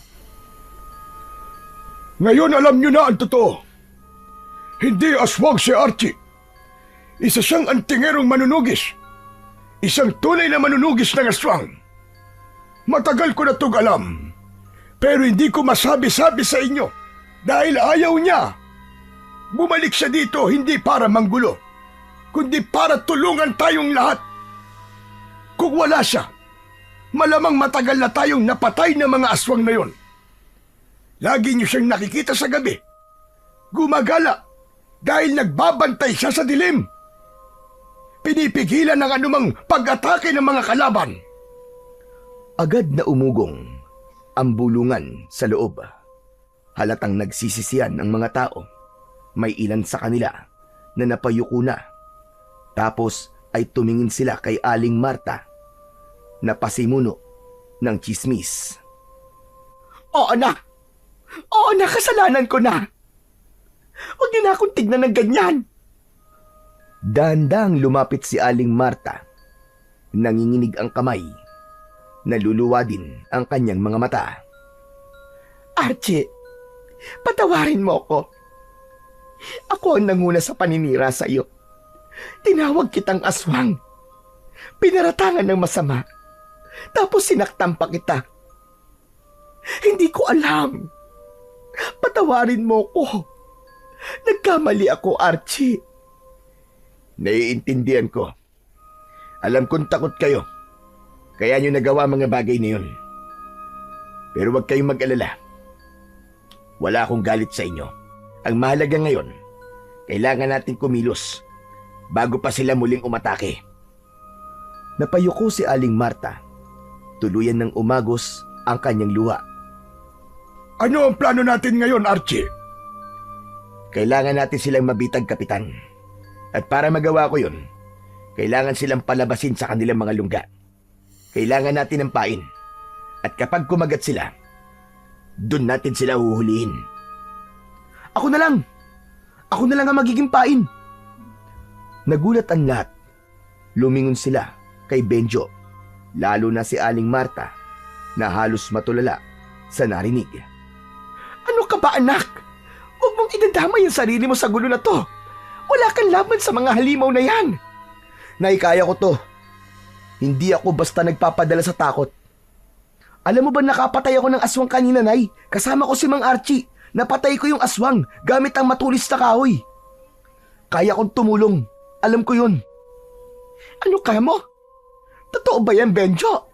Ngayon alam nyo na ang totoo. Hindi aswang si Archie. Isa siyang antingerong manunugis. Isang tunay na manunugis ng aswang. Matagal ko na itong alam. Pero hindi ko masabi-sabi sa inyo dahil ayaw niya. Bumalik siya dito hindi para manggulo, kundi para tulungan tayong lahat. Kung wala siya, malamang matagal na tayong napatay ng mga aswang na yon. Lagi niyo siyang nakikita sa gabi. Gumagala dahil nagbabantay siya sa dilim. Pinipigilan ng anumang pag-atake ng mga kalaban. Agad na umugong ang bulungan sa loob. Halatang nagsisisiyan ang mga tao. May ilan sa kanila na napayuko na. Tapos ay tumingin sila kay Aling Marta na pasimuno ng tsismis. Oo na! Oo na, kasalanan ko na! Huwag niyo na akong tignan ng ganyan! Dahan-dahang lumapit si Aling Marta. Nanginginig ang kamay. Naluluwa din ang kanyang mga mata. Archie, patawarin mo ako. Ako ang nanguna sa paninira sa iyo. Tinawag kitang aswang. Pinaratangan ng masama. Tapos sinaktan pa kita. Hindi ko alam. Patawarin mo ko. Nagkamali ako, Archie. Naiintindihan ko. Alam kong takot kayo. Kaya nyo nagawa mga bagay na yun. Pero huwag kayong mag-alala. Wala akong galit sa inyo. Ang mahalaga ngayon, kailangan natin kumilos bago pa sila muling umatake. Napayuko si Aling Marta. Tuluyan ng umagos ang kanyang luha. Ano ang plano natin ngayon, Archie? Kailangan natin silang mabitag, Kapitan. At para magawa ko yun, kailangan silang palabasin sa kanilang mga lungga. Kailangan natin ng pain. At kapag kumagat sila, dun natin sila huhulihin. Ako na lang! Ako na lang ang magiging pain! Nagulat ang lahat. Lumingon sila kay Benjo, lalo na si Aling Marta na halos matulala sa narinig. Ano ka ba, anak? Huwag mong idadamay ang sarili mo sa gulo na to. Wala kang laban sa mga halimaw na yan. Nay, kaya ko to. Hindi ako basta nagpapadala sa takot. Alam mo ba nakapatay ako ng aswang kanina, Nay? Kasama ko si Mang Archie. Napatay ko yung aswang gamit ang matulis na kahoy. Kaya kong tumulong. Alam ko yun. Ano ka mo? Totoo ba yan, Benjo?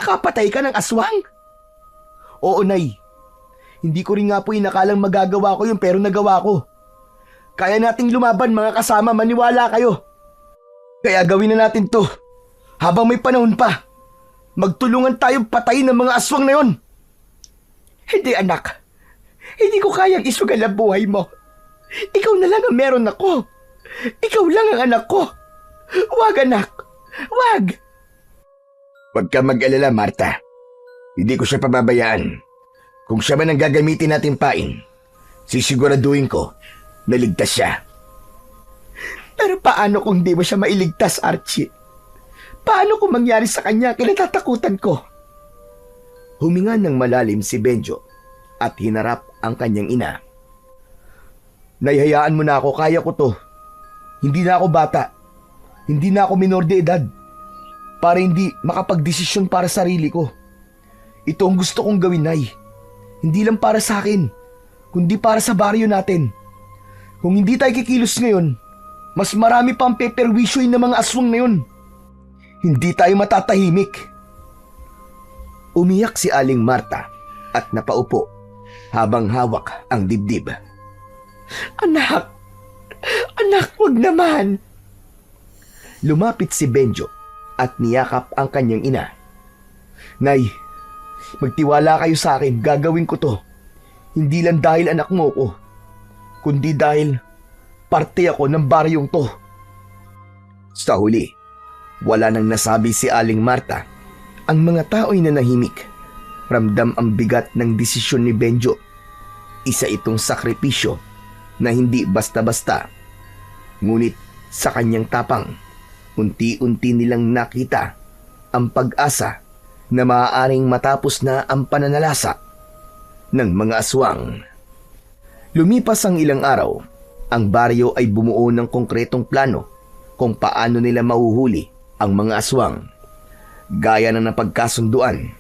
Nakapatay ka ng aswang? Oo, Nay. Hindi ko rin nga po inakalang magagawa ko yun pero nagawa ko. Kaya nating lumaban, mga kasama, maniwala kayo. Kaya gawin na natin to. Habang may panahon pa. Magtulungan tayong patayin ng mga aswang na yon. Hindi, anak. Hindi ko kayang isugal ang buhay mo. Ikaw na lang ang meron ako. Ikaw lang ang anak ko. Wag, anak. Wag. Huwag ka mag-alala, Marta. Hindi ko siya pababayaan. Kung siya man ang gagamitin natin pain, sisiguraduhin ko na ligtas siya. Pero paano kung di mo siya mailigtas, Archie? Paano kung mangyari sa kanya kinatatakutan ko? Huminga ng malalim si Benjo at hinarap ang kanyang ina. Nahihayaan mo na ako, kaya ko to. Hindi na ako bata. Hindi na ako minor de edad. Para hindi makapagdesisyon para sa sarili ko. Ito ang gusto kong gawin, Nay. Hindi lang para sa akin, kundi para sa baryo natin. Kung hindi tayo kikilos ngayon, mas marami pang peperwisyoin ng mga aswang na yun. Hindi tayo matatahimik. Umiyak si Aling Marta at napaupo habang hawak ang dibdib. Anak! Anak, wag naman! Lumapit si Benjo at niyakap ang kanyang ina. Nay, magtiwala kayo sa akin, gagawin ko to. Hindi lang dahil anak mo ko, kundi dahil parte ako ng baryong to. Sa huli, wala nang nasabi si Aling Marta. Ang mga tao'y nanahimik. Ramdam ang bigat ng desisyon ni Benjo. Isa itong sakripisyo na hindi basta-basta. Ngunit sa kanyang tapang, unti-unti nilang nakita ang pag-asa na maaaring matapos na ang pananalasa ng mga aswang. Lumipas ang ilang araw, ang baryo ay bumuo ng konkretong plano kung paano nila mahuhuli ang mga aswang. Gaya na napagkasunduan,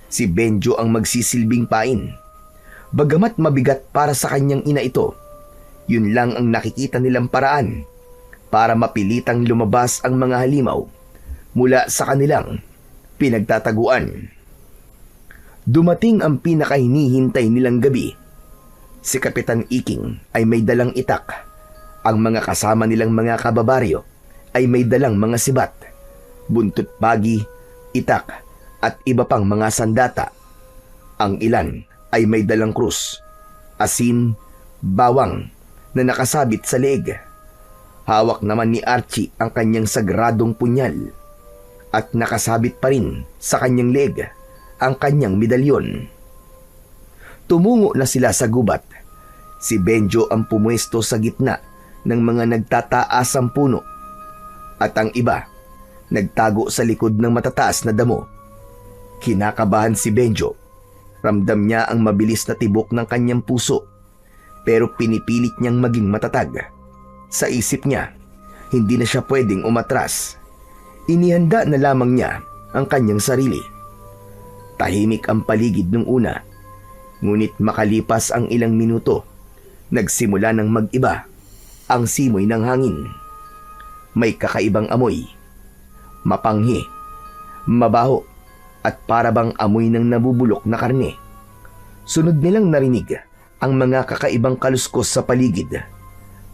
si Benjo ang magsisilbing pain. Bagamat mabigat para sa kanyang ina ito, yun lang ang nakikita nilang paraan para mapilitang lumabas ang mga halimaw mula sa kanilang pinagtataguan. Dumating ang pinakahinihintay nilang gabi. Si Kapitan Iking ay may dalang itak. Ang mga kasama nilang mga kababaryo ay may dalang mga sibat, buntot pagi, itak at iba pang mga sandata. Ang ilan ay may dalang krus, asin, bawang na nakasabit sa leeg. Hawak naman ni Archie ang kanyang sagradong punyal at nakasabit pa rin sa kanyang leeg ang kanyang medalyon. Tumungo na sila sa gubat. Si Benjo ang pumuesto sa gitna ng mga nagtataasang puno at ang iba nagtago sa likod ng matataas na damo. Kinakabahan si Benjo. Ramdam niya ang mabilis na tibok ng kanyang puso, pero pinipilit niyang maging matatag. Sa isip niya, hindi na siya pwedeng umatras. Inihanda na lamang niya ang kanyang sarili. Tahimik ang paligid nung una, ngunit makalipas ang ilang minuto, nagsimula ng mag-iba ang simoy ng hangin. May kakaibang amoy, mapanghi, mabaho, at parabang amoy ng nabubulok na karne. Sunod nilang narinig ang mga kakaibang kaluskos sa paligid,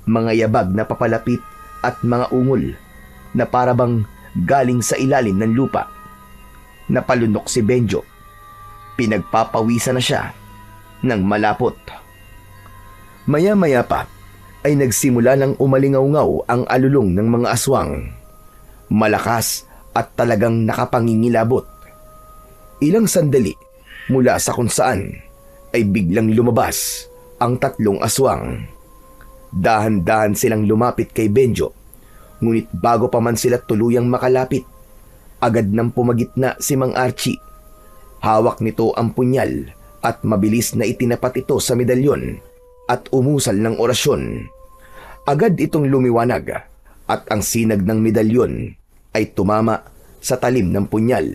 mga yabag na papalapit at mga ungol na parabang galing sa ilalim ng lupa. Napalunok si Benjo. Pinagpapawisan na siya ng malapot. Maya-maya pa ay nagsimula ng umalingaw-ngaw ang alulong ng mga aswang. Malakas at talagang nakapangingilabot. Ilang sandali mula sa kung saan ay biglang lumabas ang 3 aswang. Dahan-dahan silang lumapit kay Benjo, ngunit bago pa man sila tuluyang makalapit, agad nang pumagitna si Mang Archie. Hawak nito ang punyal at mabilis na itinapat ito sa medalyon at umusal ng orasyon. Agad itong lumiwanag at ang sinag ng medalyon ay tumama sa talim ng punyal.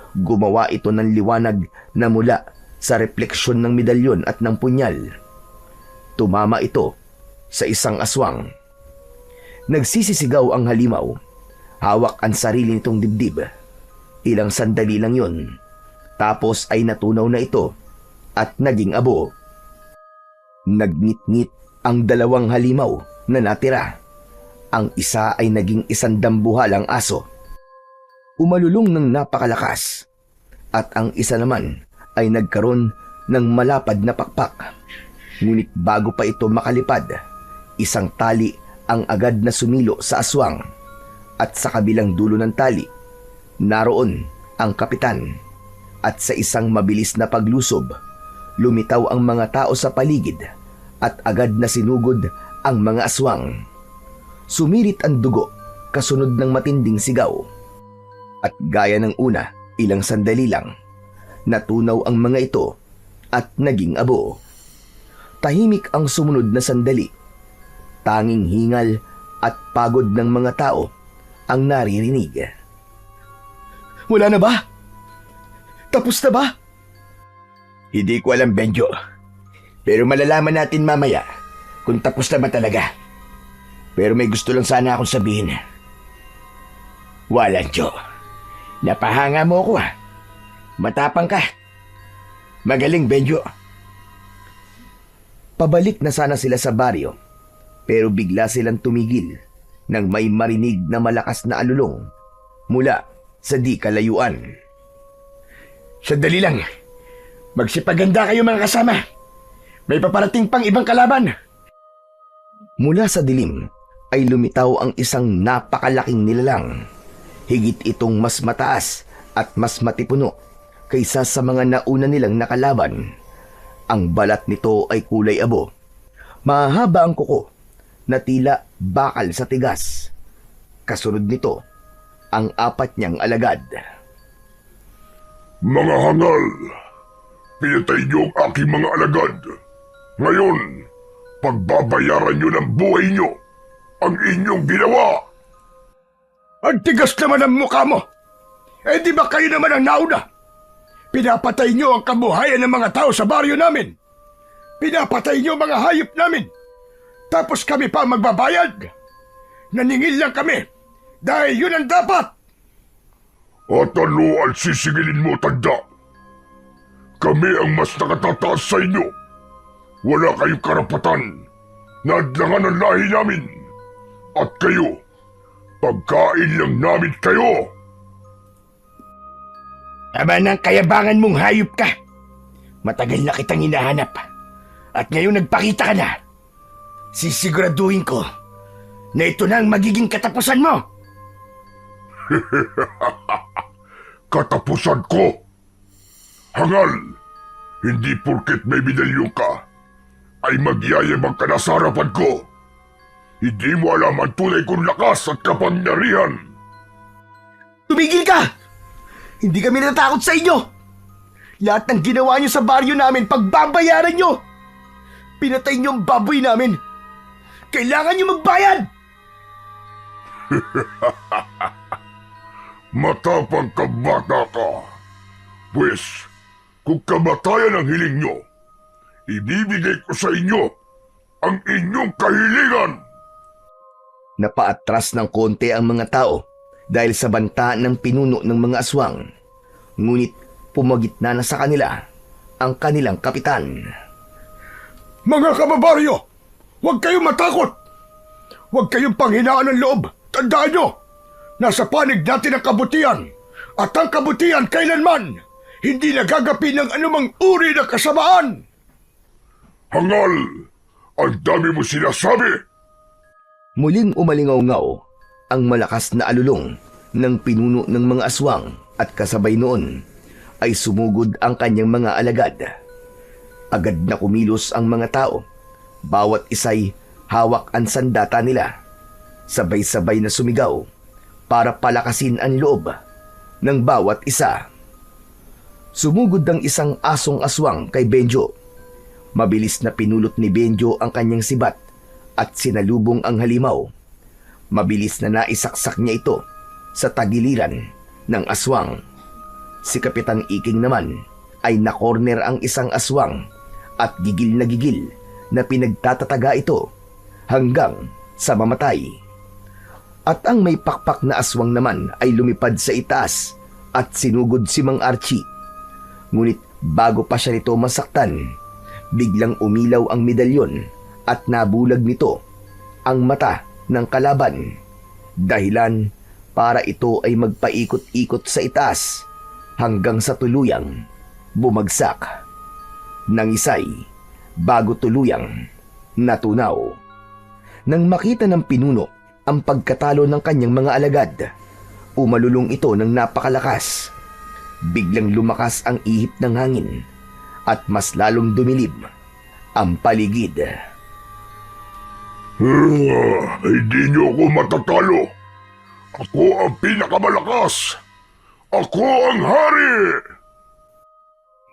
Gumawa ito ng liwanag na mula sa refleksyon ng medalyon at ng punyal. Tumama ito sa isang aswang. Nagsisisigaw ang halimaw. Hawak ang sarili nitong dibdib. Ilang sandali lang yun. Tapos ay natunaw na ito at naging abo. Nagngit-ngit ang 2 halimaw na natira. Ang isa ay naging 100 buhalang aso. Umalulong ng napakalakas at ang isa naman ay nagkaroon ng malapad na pakpak. Ngunit bago pa ito makalipad, isang tali ang agad na sumilo sa aswang at sa kabilang dulo ng tali, naroon ang kapitan. At sa isang mabilis na paglusob, lumitaw ang mga tao sa paligid at agad na sinugod ang mga aswang. Sumirit ang dugo kasunod ng matinding sigaw. At gaya ng una, ilang sandali lang, natunaw ang mga ito at naging abo. Tahimik ang sumunod na sandali. Tanging hingal at pagod ng mga tao ang naririnig. Wala na ba? Tapos na ba? Hindi ko alam, Benjo. Pero malalaman natin mamaya kung tapos na ba talaga. Pero may gusto lang sana akong sabihin. Walang Joe. Napahanga mo ako ha. Matapang ka. Magaling, Benjo. Pabalik na sana sila sa baryo, pero bigla silang tumigil nang may marinig na malakas na alulong mula sa di kalayuan. Sandali lang. Magsipaganda kayo mga kasama. May paparating pang ibang kalaban. Mula sa dilim ay lumitaw ang isang napakalaking nilalang. Higit itong mas mataas at mas matipuno kaysa sa mga nauna nilang nakalaban. Ang balat nito ay kulay abo. Mahaba ang kuko na tila bakal sa tigas. Kasunod nito, ang 4 niyang alagad. Mga hangal, pinatay niyo ang aking mga alagad. Ngayon, pagbabayaran niyo ng buhay niyo ang inyong ginawa. Ang tigas naman ang mukha mo. Eh di ba kayo naman ang nauna? Pinapatay niyo ang kabuhayan ng mga tao sa baryo namin. Pinapatay niyo mga hayop namin. Tapos kami pa magbabayad. Naningil lang kami dahil yun ang dapat. At ano ang sisigilin mo, tanda? Kami ang mas nakatataas sa inyo. Wala kayong karapatan na adlangan ang lahi namin. At kayo, pagkain lang namin kayo. Ama ng kayabangan mong hayop ka. Matagal na kitang hinahanap. At ngayon nagpakita ka na. Sisiguraduhin ko na ito na ang magiging katapusan mo. Katapusan ko. Hangal, hindi porket may medalyon ka, ay magyayabang ka na sa harapan ko. Hindi mo alam ang tunay kong lakas at kapangyarihan. Tumigil ka! Hindi kami natatakot sa inyo! Lahat ng ginawa niyo sa baryo namin, pagbabayaran niyo! Pinatay niyo ang baboy namin! Kailangan niyo magbayad! Matapang ka bata ka. Pwes, kung kamatayan ang hiling nyo, ibibigay ko sa inyo ang inyong kahilingan. Napaatras ng konti ang mga tao dahil sa banta ng pinuno ng mga aswang. Ngunit pumagitna na sa kanila ang kanilang kapitan. Mga kababaryo, huwag kayong matakot. Huwag kayong panghinaan ng loob. Tandaan nyo, nasa panig natin ang kabutihan. At ang kabutihan kailanman hindi nagagapi ng anumang uri ng kasamaan. Hangal, ang dami mo sinasabi. Muling umalingaw-ngaw ang malakas na alulong ng pinuno ng mga aswang at kasabay noon ay sumugod ang kanyang mga alagad. Agad na kumilos ang mga tao. Bawat isa'y hawak ang sandata nila. Sabay-sabay na sumigaw para palakasin ang loob ng bawat isa. Sumugod ang isang asong aswang kay Benjo. Mabilis na pinulot ni Benjo ang kanyang sibat at sinalubong ang halimaw. Mabilis na naisaksak niya ito sa tagiliran ng aswang. Si Kapitan Iking naman ay nakorner ang isang aswang at gigil na pinagtatataga ito hanggang sa mamatay. At ang may pakpak na aswang naman ay lumipad sa itaas at sinugod si Mang Archie. Ngunit bago pa siya nito masaktan, biglang umilaw ang medalyon at nabulag nito ang mata ng kalaban. Dahilan para ito ay magpaikot-ikot sa itaas hanggang sa tuluyang bumagsak. Nangisay bago tuluyang natunaw. Nang makita ng pinuno ang pagkatalo ng kanyang mga alagad, umalulong ito ng napakalakas. Biglang lumakas ang ihip ng hangin at mas lalong dumilib ang paligid. Hindi niyo ako matatalo. Ako ang pinakamalakas. Ako ang hari.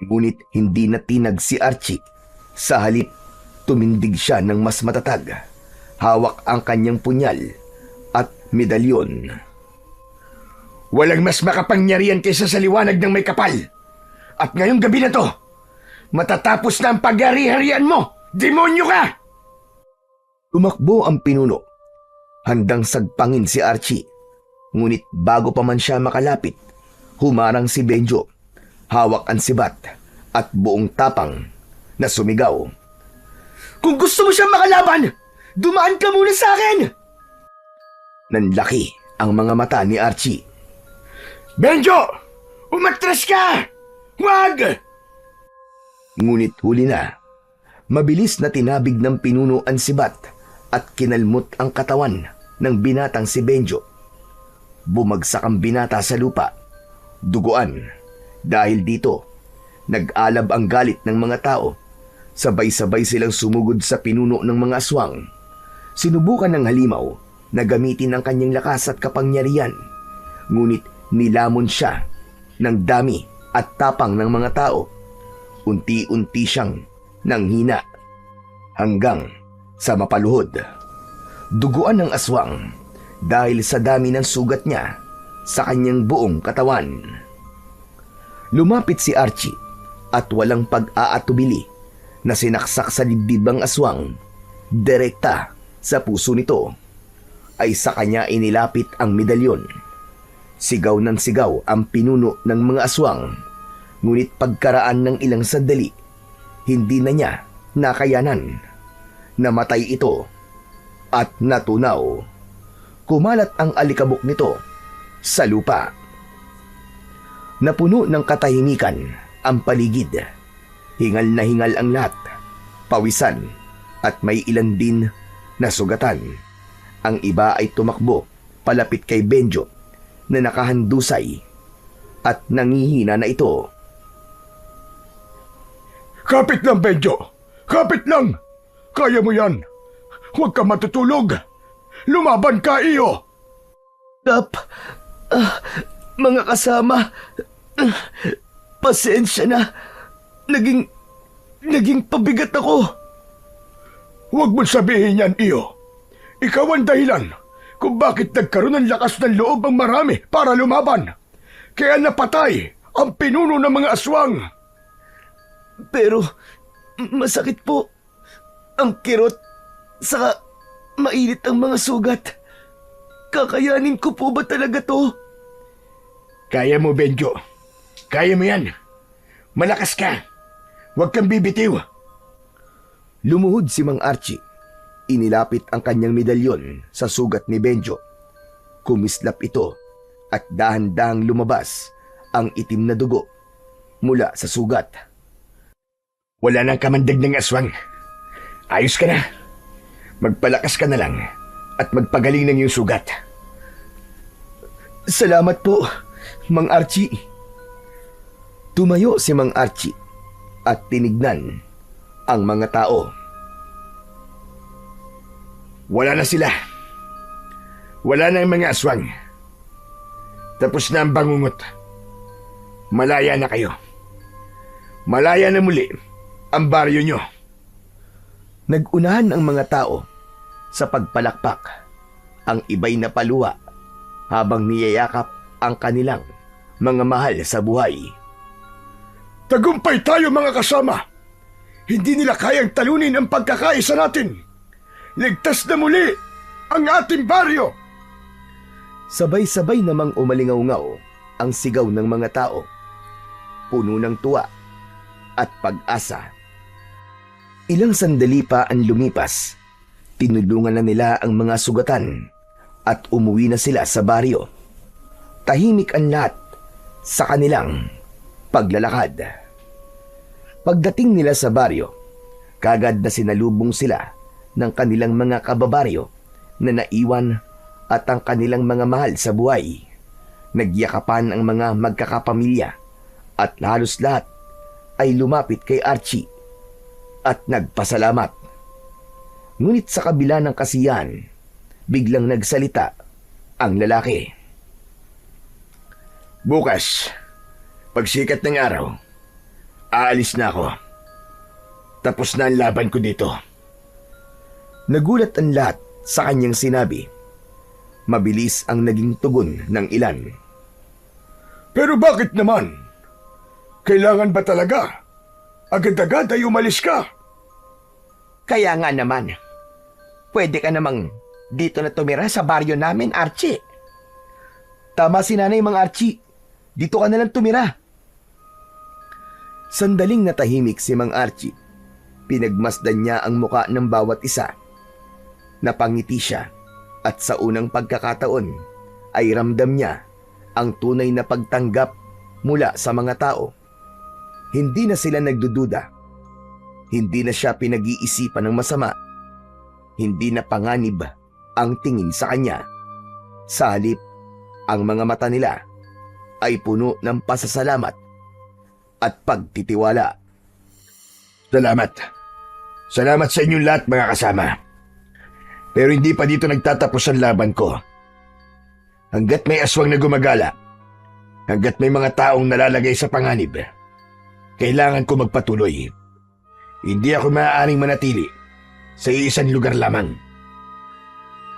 Ngunit hindi natinag si Archie. Sa halip, tumindig siya ng mas matatag. Hawak ang kanyang punyal at medalyon. Walang mas makapangyarihan kaysa sa liwanag ng may kapal. At ngayong gabi na to, matatapos na ang pag-ari-harian mo! Demonyo ka! Tumakbo ang pinuno. Handang sagpangin si Archie. Ngunit bago pa man siya makalapit, humarang si Benjo. Hawak ang sibat at buong tapang na sumigaw. Kung gusto mo siyang makalaban, dumaan ka muna sa akin! Nanlaki ang mga mata ni Archie. Benjo! Umatras ka! Huwag! Ngunit huli na. Mabilis na tinabig ng pinuno ang sibat at kinalmot ang katawan ng binatang si Benjo. Bumagsak ang binata sa lupa. Duguan. Dahil dito, nag-alab ang galit ng mga tao. Sabay-sabay silang sumugod sa pinuno ng mga aswang. Sinubukan ng halimaw na gamitin ang kanyang lakas at kapangyarihan. Ngunit nilamon siya ng dami at tapang ng mga tao. Unti-unti siyang nanghina hanggang sa mapaluhod. Duguan ng aswang dahil sa dami ng sugat niya sa kanyang buong katawan. Lumapit si Archie at walang pag-aatubili na sinaksak sa dibdib ang aswang. Direkta sa puso nito ay sa kanya inilapit ang medalyon. Sigaw ng sigaw ang pinuno ng mga aswang. Ngunit pagkaraan ng ilang sandali, hindi na niya nakayanan. Namatay ito at natunaw. Kumalat ang alikabok nito sa lupa. Napuno ng katahimikan ang paligid. Hingal na hingal ang lahat, pawisan at may ilan din na sugatan. Ang iba ay tumakbo palapit kay Benjo na nakahandusay at nangihina na ito. Kapit lang, Benjo! Kapit lang! Kaya mo yan! Huwag ka matutulog! Lumaban ka, iyo! Mga kasama, pasensya na. Naging pabigat ako. Huwag mo sabihin yan, iyo. Ikaw ang dahilan kung bakit nagkaroon ng lakas ng loob ang marami para lumaban. Kaya napatay ang pinuno ng mga aswang. Pero masakit po ang kirot, saka mainit ang mga sugat. Kakayanin ko po ba talaga to? Kaya mo, Benjo. Kaya mo yan. Malakas ka. Huwag kang bibitiw. Lumuhod si Mang Archie. Inilapit ang kanyang medalyon sa sugat ni Benjo. Kumislap ito at dahan-dahang lumabas ang itim na dugo mula sa sugat. Wala nang kamandag ng aswang. Ayos ka na. Magpalakas ka na lang at magpagaling ng iyong sugat. Salamat po, Mang Archie. Tumayo si Mang Archie at tinignan ang mga tao. Wala na sila. Wala na ang mga aswang. Tapos na ang bangungot. Malaya na kayo. Malaya na muli ang baryo nyo. Nagunahan ang mga tao sa pagpalakpak. Ang iba'y napaluwa habang niyayakap ang kanilang mga mahal sa buhay. Tagumpay tayo, mga kasama. Hindi nila kayang talunin ang pagkakaisa natin. Ligtas na muli ang ating baryo. Sabay-sabay namang umalingaw-ngaw ang sigaw ng mga tao. Puno ng tuwa at pag-asa. Ilang sandali pa ang lumipas. Tinulungan na nila ang mga sugatan at umuwi na sila sa baryo. Tahimik ang lahat sa kanilang paglalakad. Pagdating nila sa baryo, kagad na sinalubong sila ng kanilang mga kababaryo na naiwan at ang kanilang mga mahal sa buhay. Nagyakapan ang mga magkakapamilya at halos lahat ay lumapit kay Archie at nagpasalamat. Ngunit sa kabila ng kasiyahan, biglang nagsalita ang lalaki. Bukas, pagsikat ng araw, aalis na ako. Tapos na ang laban ko dito. Nagulat ang lahat sa kanyang sinabi. Mabilis ang naging tugon ng ilan. Pero bakit naman? Kailangan ba talaga? Agad-agad ay umalis ka. Kaya nga naman, pwede ka namang dito na tumira sa baryo namin, Archie. Tama si Nanay, Mang Archie. Dito ka nalang tumira. Sandaling natahimik si Mang Archie. Pinagmasdan niya ang muka ng bawat isa. Napangiti siya at sa unang pagkakataon ay ramdam niya ang tunay na pagtanggap mula sa mga tao. Hindi na sila nagdududa. Hindi na siya pinag-iisipan ng masama. Hindi na panganib ang tingin sa kanya. Sa halip, ang mga mata nila ay puno ng pasasalamat at pagtitiwala. Salamat. Salamat sa inyong lahat, mga kasama. Pero hindi pa dito nagtatapos ang laban ko. Hanggat may aswang na gumagala, hanggat may mga taong nalalagay sa panganib, kailangan ko magpatuloy. Hindi ako maaaring manatili sa isang lugar lamang.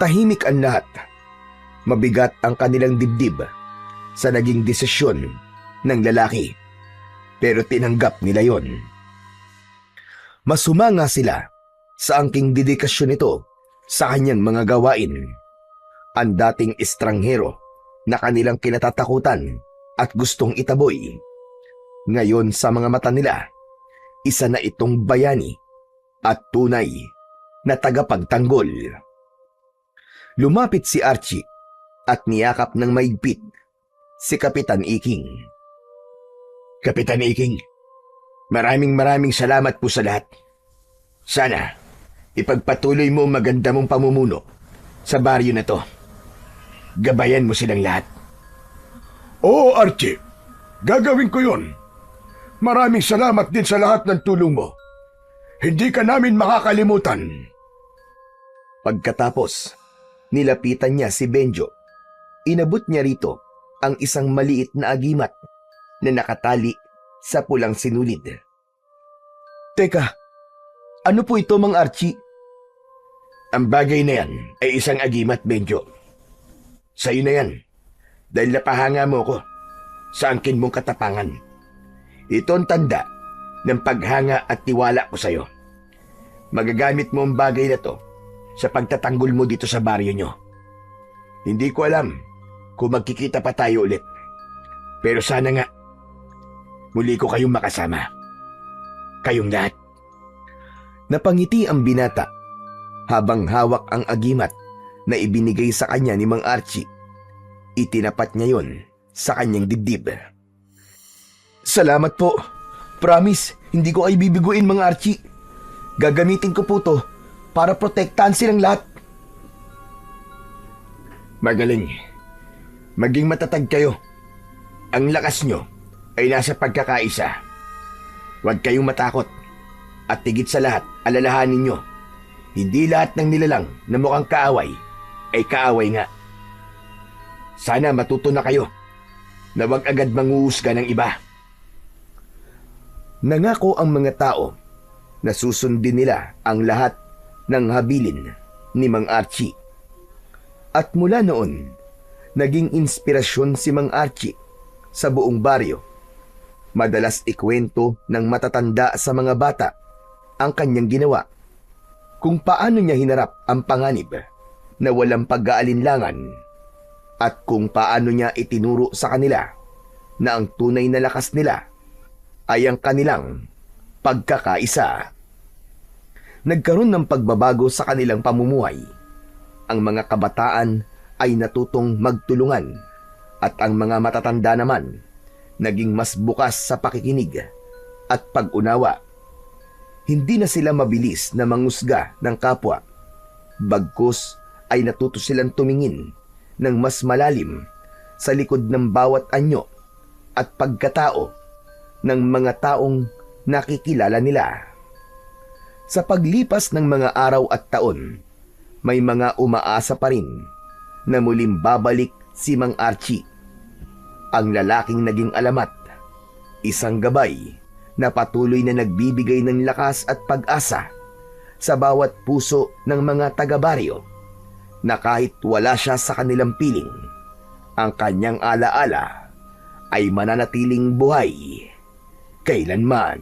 Tahimik ang lahat. Mabigat ang kanilang dibdib sa naging desisyon ng lalaki. Pero tinanggap nila yon. Masumanga sila sa angking dedikasyon nito sa kanyang mga gawain. Ang dating estranghero na kanilang kinatatakutan at gustong itaboy. Ngayon sa mga mata nila, isa na itong bayani at tunay na tagapagtanggol. Lumapit si Archie at niyakap ng maigpit si Kapitan Iking. Kapitan Iking, maraming salamat po sa lahat. Sana, ipagpatuloy mo ang maganda mong pamumuno sa baryo na to. Gabayan mo silang lahat. Oo, Archie. Gagawin ko yun. Maraming salamat din sa lahat ng tulong mo. Hindi ka namin makakalimutan. Pagkatapos, nilapitan niya si Benjo. Inabot niya rito ang isang maliit na agimat na nakatali sa pulang sinulid. Teka, ano po ito, Mang Archie? Ang bagay na yan ay isang agimat, Benjo. Sa'yo na yan, dahil napahanga mo ko sa angkin mong katapangan. Ito ang tanda ng paghanga at tiwala ko sa'yo. Magagamit mo ang bagay na to sa pagtatanggol mo dito sa baryo nyo. Hindi ko alam kung magkikita pa tayo ulit. Pero sana nga, muli ko kayong makasama. Kayong lahat. Napangiti ang binata habang hawak ang agimat na ibinigay sa kanya ni Mang Archie. Itinapat niya yon sa kanyang dibdib. Salamat po. Promise, hindi ko kayo bibiguin, Mang Archie. Gagamitin ko po to para protektahan silang lahat. Magaling. Maging matatag kayo. Ang lakas nyo ay nasa pagkakaisa. Huwag kayong matakot. At higit sa lahat, alalahanin nyo. Hindi lahat ng nilalang na mukhang kaaway ay kaaway nga. Sana matuto na kayo na huwag agad manguhusga ng iba. Nangako ang mga tao na susundin nila ang lahat ng habilin ni Mang Archie. At mula noon, naging inspirasyon si Mang Archie sa buong baryo. Madalas ikwento ng matatanda sa mga bata ang kanyang ginawa, kung paano niya hinarap ang panganib na walang pag-aalinlangan at kung paano niya itinuro sa kanila na ang tunay na lakas nila ay ang kanilang pagkakaisa. Nagkaroon ng pagbabago sa kanilang pamumuhay. Ang mga kabataan ay natutong magtulungan at ang mga matatanda naman naging mas bukas sa pakikinig at pag-unawa. Hindi na sila mabilis na mangusga ng kapwa. Bagkus ay natuto silang tumingin ng mas malalim sa likod ng bawat anyo at pagkatao ng mga taong nakikilala nila. Sa paglipas ng mga araw at taon, may mga umaasa pa rin na muling babalik si Mang Archie. Ang lalaking naging alamat, isang gabay na patuloy na nagbibigay ng lakas at pag-asa sa bawat puso ng mga taga-baryo na kahit wala siya sa kanilang piling, ang kanyang alaala ay mananatiling buhay kailanman.